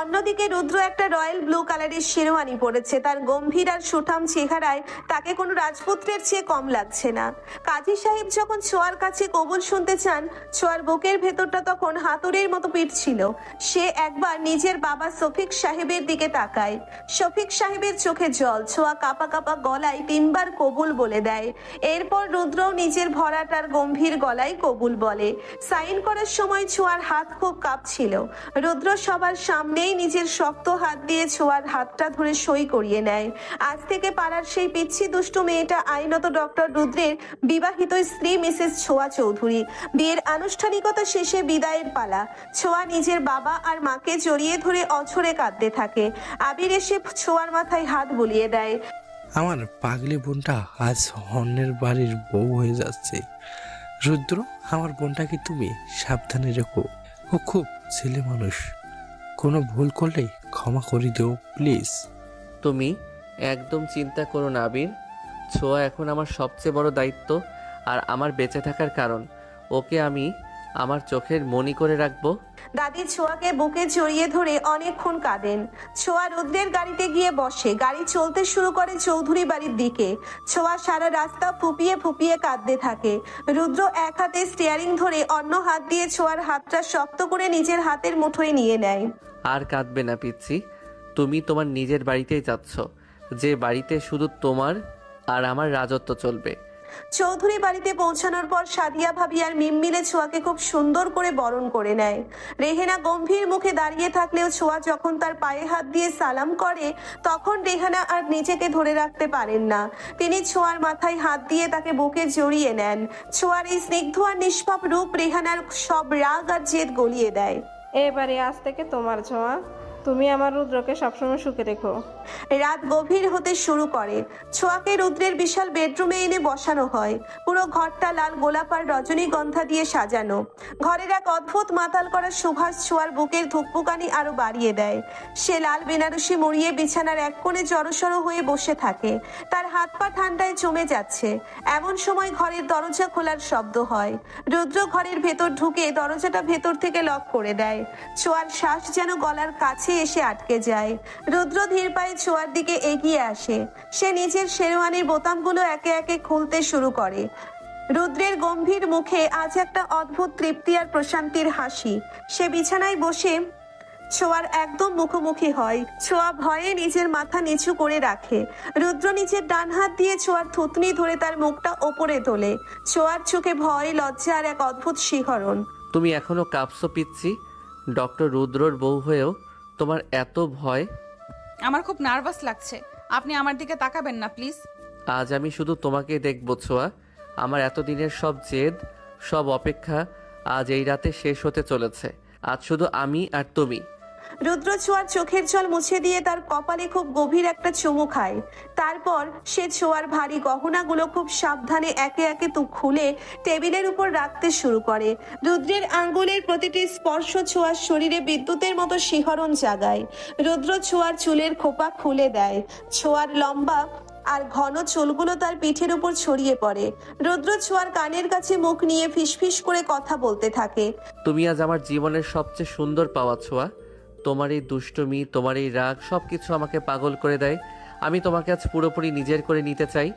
অন্যদিকে রুদ্র একটা রয়্যাল ব্লু কালারের শেরওয়ানি পরেছে। তার গম্ভীর আর সুঠাম চেহারায় তাকে কোনো রাজপুত্রের চেয়ে কম লাগছে না। কাজী সাহেব যখন ছোঁয়ার কাছে কবুল শুনতে চান, ছোঁয়ার বুকের ভেতরটা তখন হাতুড়ির মতো পিটছিল। সে একবার নিজের বাবা শফিক সাহেবের দিকে তাকায়। শফিক সাহেবের চোখে জল। ছোঁয়া কাঁপা কাঁপা গলায় 3 বার কবুল বলে দেয়। এরপর রুদ্রও নিজের ভরাটার গম্ভীর গলায় কবুল বলে। সাইন করার সময় ছোঁয়ার হাত খুব কাঁপছিল। রুদ্র সবার সামনে নিজের শক্ত হাত দিয়ে ছোঁয়ার হাতটা ধরে সই করিয়ে নেয়। আজ থেকে পাড়ার সেই পিচ্ছি দুষ্টু মেয়েটা আইনত ডক্টর রুদ্রের বিবাহিত স্ত্রী মিসেস ছোঁয়া চৌধুরী। বিয়ের আনুষ্ঠানিকতা শেষে বিদায়ের পালা। ছোঁয়া নিজের বাবা আর মাকে জড়িয়ে ধরে অঝরে কাঁদতে থাকে। আবির এসে ছোঁয়ার মাথায় হাত বুলিয়ে দেয়। আমার পাগলি বোনটা আজ অন্যের বাড়ির বউ হয়ে যাচ্ছে। রুদ্র, আমার বোনটাকে তুমি সাবধানে রেখো। ও খুব ছেলে মানুষ, কোনো ভুল করলে ক্ষমা করে দিও প্লিজ। তুমি একদম চিন্তা করো না আবির। ছোঁয়া এখন আমার সবচেয়ে বড় দায়িত্ব আর আমার বেঁচে থাকার কারণ। ওকে আমি আমার চোখের মনি করে রাখবো। দাদি ছোঁয়াকে বুকে জড়িয়ে ধরে অনেকক্ষণ কাঁদেন। ছোঁয়া রুদ্রের গাড়িতে গিয়ে বসে। গাড়ি চলতে শুরু করে চৌধুরী বাড়ির দিকে। ছোঁয়া সারা রাস্তা ফুপিয়ে ফুপিয়ে কাঁদতে থাকে। রুদ্র এক হাতে স্টিয়ারিং ধরে অন্য হাত দিয়ে ছোঁয়ার হাতটা শক্ত করে নিজের হাতের মুঠোয় নিয়ে নেয়। আর কাঁদবে না পিচ্ছি, তুমি তোমার নিজের বাড়িতেই যাচ্ছ, যে বাড়িতে শুধু তোমার আর আমার রাজত্ব চলবে। চৌধুরী বাড়িতে পৌঁছানোর পর সাদিয়া ভাবি আর মিলে ছোঁয়াকে খুব সুন্দর করে বরণ করে নেয়। রেহেনা গম্ভীর মুখে দাঁড়িয়ে থাকলেও ছোঁয়া যখন তার পায়ে হাত দিয়ে সালাম করে তখন রেহানা আর নিজেকে ধরে রাখতে পারেন না। তিনি ছোঁয়ার মাথায় হাত দিয়ে তাকে বুকে জড়িয়ে নেন। ছোঁয়ার এই স্নিগ্ধ আর নিষ্পাপ রূপ রেহানার সব রাগ আর জেদ গলিয়ে দেয়। এবারে আজ থেকে তোমার ছোঁয়া, তুমি আমার রুদ্রকে সবসময় সুখে রেখো। রাত গভীর হতে শুরু করে। ছোঁয়াকে রুদ্রের বিশাল বেডরুমে এনে বসানো হয়। পুরো ঘরটা লাল গোলাপ আর রজনীগন্ধা দিয়ে সাজানো। ঘরের এক অদ্ভুত মাতাল করা সুভাষ ছোঁয়ার বুকের ধুকপুকানি আরো বাড়িয়ে দেয়। সে লাল বেনারসি মুড়িয়ে বিছানার এক কোণে জড়সড় হয়ে বসে থাকে। তার হাত পা ঠান্ডায় জমে যাচ্ছে। এমন সময় ঘরের দরজা খোলার শব্দ হয়। রুদ্র ঘরের ভেতর ঢুকে দরজাটা ভেতর থেকে লক করে দেয়। ছোঁয়ার শ্বাস যেন গলার কাছে এসে আটকে যায়। রুদ্র ধীর পায়ে ছোঁয়ার দিকে এগিয়ে আসে। সে নিজের শেরওয়ানির বোতামগুলো একে একে খুলতে শুরু করে। রুদ্রের গম্ভীর মুখে আজ একটা অদ্ভুত তৃপ্তি আর প্রশান্তির হাসি। সে বিছানায় বসে ছোঁয়ার একদম মুখোমুখি হয়। ছোঁয়া ভয়ে নিজের মাথা নিচু করে রাখে। রুদ্র নিজের ডান হাত দিয়ে ছোঁয়ার থুতনি ধরে তার মুখটা ওপরে তোলে। ছোঁয়ার চোখে ভয়, লজ্জা আর এক অদ্ভুত শিহরণ। তুমি এখনো কাঁপছো পিচ্ছি? ডক্টর রুদ্রর বউ হয়েও তোমার এত ভয়? আমার খুব নার্ভাস লাগছে, আপনি আমার দিকে তাকাবেন না প্লিজ। আজ আমি শুধু তোমাকে দেখবো ছোঁয়া। আমার এতদিনের সব জেদ, সব অপেক্ষা আজ এই রাতে শেষ হতে চলেছে। আজ শুধু আমি আর তুমি। রুদ্র ছোঁয়ার চোখের জল মুছে দিয়ে তার কপালে খুব গভীর একটা চুমু খায়। তারপর সে ছোঁয়ার ভারী গহনাগুলো খুব সাবধানে একে একে খুলে টেবিলের উপর রাখতে শুরু করে। রুদ্রের আঙ্গুলের প্রতিটি স্পর্শ ছোঁয়ার শরীরে বিদ্যুতের মতো শিহরণ জাগায়। রুদ্র ছোঁয়ার চুলের খোপা খুলে দেয়। ছোঁয়ার লম্বা আর ঘন চুলগুলো তার পিঠের উপর ছড়িয়ে পড়ে। রুদ্র ছোঁয়ার কানের কাছে মুখ নিয়ে ফিসফিস করে কথা বলতে থাকে। তুমি আজ আমার জীবনের সবচেয়ে সুন্দর পাওয়া ছোঁয়া। তোমার এই দুষ্টুমি, তোমার এই রাগ সবকিছু আমাকে পাগল করে দেয়। আমি তোমাকে আজ পুরোপুরি নিজের করে নিতে চাই।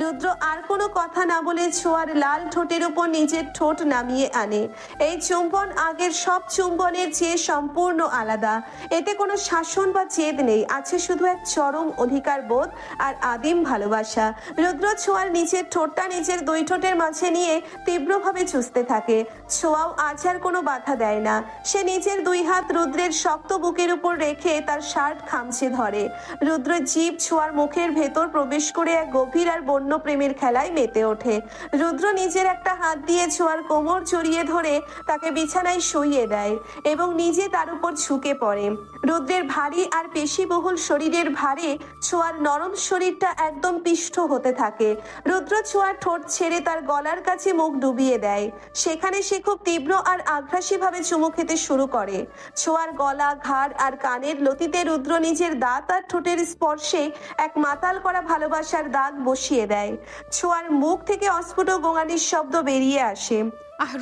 রুদ্র আর কোনো কথা না বলে ছোঁয়ার লাল ঠোঁটের উপর নিজের ঠোঁট নামিয়ে আনে। এই চুম্বন আগের সব চুম্বনের চেয়ে সম্পূর্ণ আলাদা। এতে কোনো শাসন বা জেদ নেই, আছে শুধু এক চরম অধিকার বোধ আর আদিম ভালোবাসা। রুদ্র ছোঁয়ার নিচের ঠোঁটটা নিজের দুই ঠোঁটের মাঝে নিয়ে তীব্রভাবে চুষতে থাকে। ছোঁয়াও আজ আর কোনো বাধা দেয় না। সে নিজের দুই হাত রুদ্রের শক্ত বুকের উপর রেখে তার শার্ট খামচে ধরে। রুদ্র জিভ ছোঁয়ার মুখের ভেতর প্রবেশ করে এক গভীর আর বন্য প্রেমের খেলায় মেতে ওঠে। রুদ্র নিজের একটা হাত দিয়ে ছোঁয়ার কোমর জড়িয়ে ধরে তাকে বিছানায় শুইয়ে দেয় এবং নিজে তার উপর ঝুঁকে পড়ে। রুদ্রের ভারী আর পেশিবহুল শরীরের ভারে ছোঁয়ার নরম শরীরটা একদম পিষ্ট হতে থাকে। রুদ্র ছোঁয়ার ঠোঁট ছেড়ে তার গলার কাছে মুখ ডুবিয়ে দেয়। সেখানে সে খুব তীব্র আর আগ্রাসী ভাবে চুমু খেতে শুরু করে। ছোঁয়ার গলা, ঘাড় আর কানের লতিতে রুদ্র নিজের দাঁত আর ঠোঁটের স্পর্শে এক মাতাল করা ভালোবাসার দাগ বসিয়ে দেয়। ছোঁয়ার মুখ থেকে অস্ফুট গোঙানির শব্দ বেরিয়ে আসে।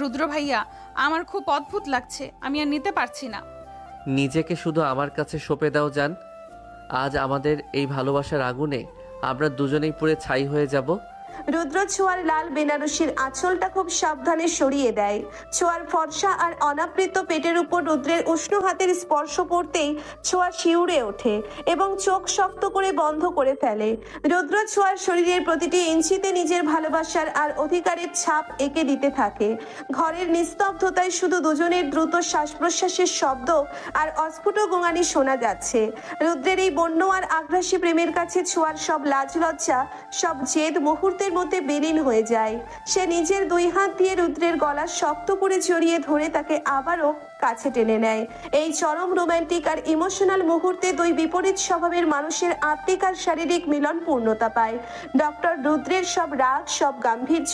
রুদ্র ভাইয়া, আমার খুব অদ্ভুত লাগছে, আমি আর নিতে পারছি না। নিজেকে শুধু আমার কাছে সঁপে দাও জান। আজ আমাদের এই ভালোবাসার আগুনে আমরা দুজনেই পুড়ে ছাই হয়ে যাব। রুদ্র ছোঁয়ার লাল বেনারসির আঁচলটা খুব সাবধানে সরিয়ে দেয়। ছোঁয়ার ফর্সা আর অনাবৃত পেটের উপর রুদ্রের উষ্ণ হাতের স্পর্শ পড়তেই ছোঁয়া শিউরে ওঠে এবং চোখ শক্ত করে বন্ধ করে ফেলে। রুদ্র ছোঁয়ার শরীরের প্রতিটি ইঞ্চিতে নিজের ভালোবাসার আর অধিকারের ছাপ এঁকে দিতে থাকে। ঘরের নিস্তব্ধতায় শুধু দুজনের দ্রুত শ্বাস প্রশ্বাসের শব্দ আর অস্ফুট গোঙানি শোনা যাচ্ছে। রুদ্রের এই বন্য আর আগ্রাসী প্রেমের কাছে ছোঁয়ার সব লাজ লজ্জা, সব জেদ মুহূর্তের মধ্যে বিলীন হয়ে যায়। সে নিজের দুই হাত দিয়ে রুদ্রের গলা শক্ত করে জড়িয়ে ধরে তাকে আবারও কাছে টেনে নেয়। এই চরম রোমান্টিক আর ইমোশনাল মুহূর্তে দুই বিপরীত স্বভাবের মানুষের আত্মিক আর শারীরিক মিলন পূর্ণতা পায়। ডক্টর রুদ্রের সব রাগ, সব গাম্ভীর্য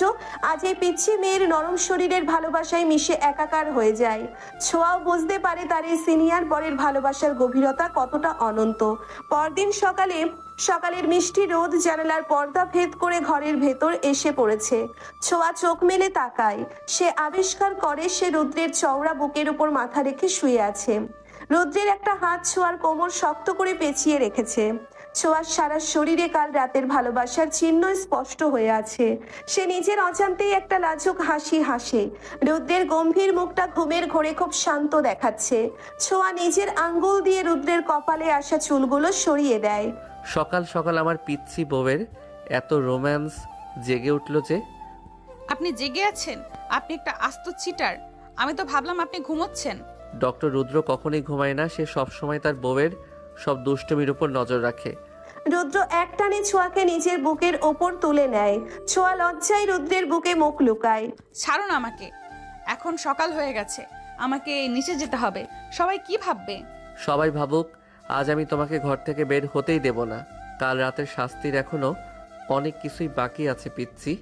আজ এই পিচ্ছি মেয়ের নরম শরীরের ভালোবাসায় মিশে একাকার হয়ে যায়। ছোঁয়াও বুঝতে পারে তার এই সিনিয়র বরের ভালোবাসার গভীরতা কতটা অনন্ত। পরদিন সকালে সকালের মিষ্টি রোদ জানালার পর্দা ভেদ করে ঘরের ভেতর এসে পড়েছে। ছোঁয়া চোখ মেলে তাকায়। সে আবিষ্কার করে সে রুদ্রের চওড়া বুকের উপর মাথা রেখে শুয়ে আছে। রুদ্রের একটা হাত ছোঁয়ার কোমর শক্ত করে পেঁচিয়ে রেখেছে। ছোঁয়ার সারা শরীরে কাল রাতের ভালোবাসার চিহ্ন স্পষ্ট হয়ে আছে। সে নিজের অজান্তেই একটা লাজুক হাসি হাসে। রুদ্রের গম্ভীর মুখটা ঘুমের ঘোরে খুব শান্ত দেখাচ্ছে। ছোঁয়া নিজের আঙ্গুল দিয়ে রুদ্রের কপালে আসা চুলগুলো সরিয়ে দেয়। সকাল সকাল আমার পিচ্ছি বউয়ের এত রোম্যান্স জেগে উঠলো যে। আপনি জেগে আছেন? আপনি একটা আস্ত চিটার। আমি তো ভাবলাম আপনি ঘুমোচ্ছেন। ডক্টর রুদ্র কখনোই ঘুমায় না, সে সবসময় তার বউয়ের সব দুষ্টমির উপর নজর রাখে। রুদ্র একটানে ছোঁয়াকে নিজের বুকের ওপর তুলে নেয়। ছোঁয়া লজ্জায় রুদ্রের বুকে মুখ লুকায়। ছাড়ুন আমাকে, এখন সকাল হয়ে গেছে, আমাকে নিচে যেতে হবে। সবাই কি ভাববে? সবাই ভাবুক, আজ আমি তোমাকে ঘর থেকে বের হতেই দেব না। কাল রাতের শাস্তির এখনো অনেক কিছুই বাকি আছে পিচ্ছি।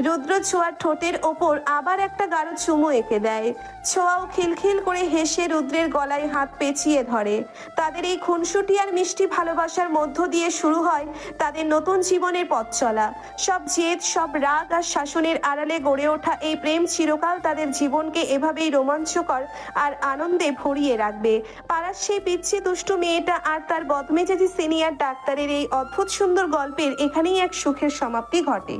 রুদ্র ছোঁয়ার ঠোঁটের ওপর আবার একটা গাঢ় চুমু এঁকে দেয়। ছোঁয়াও খিলখিল করে হেসে রুদ্রের গলায় হাত পেঁচিয়ে ধরে। তাদের এই খুনসুটি আর মিষ্টি ভালোবাসার মধ্য দিয়ে শুরু হয় তাদের নতুন জীবনের পথ চলা। সব জেদ, সব রাগ আর শাসনের আড়ালে গড়ে ওঠা এই প্রেম চিরকাল তাদের জীবনকে এভাবেই রোমাঞ্চকর আর আনন্দে ভরিয়ে রাখবে। পাড়ার সেই পিচ্ছি দুষ্টু মেয়েটা আর তার বদমেজাজি সিনিয়র ডাক্তারের এই অদ্ভুত সুন্দর গল্পের এখানেই এক সুখের সমাপ্তি ঘটে।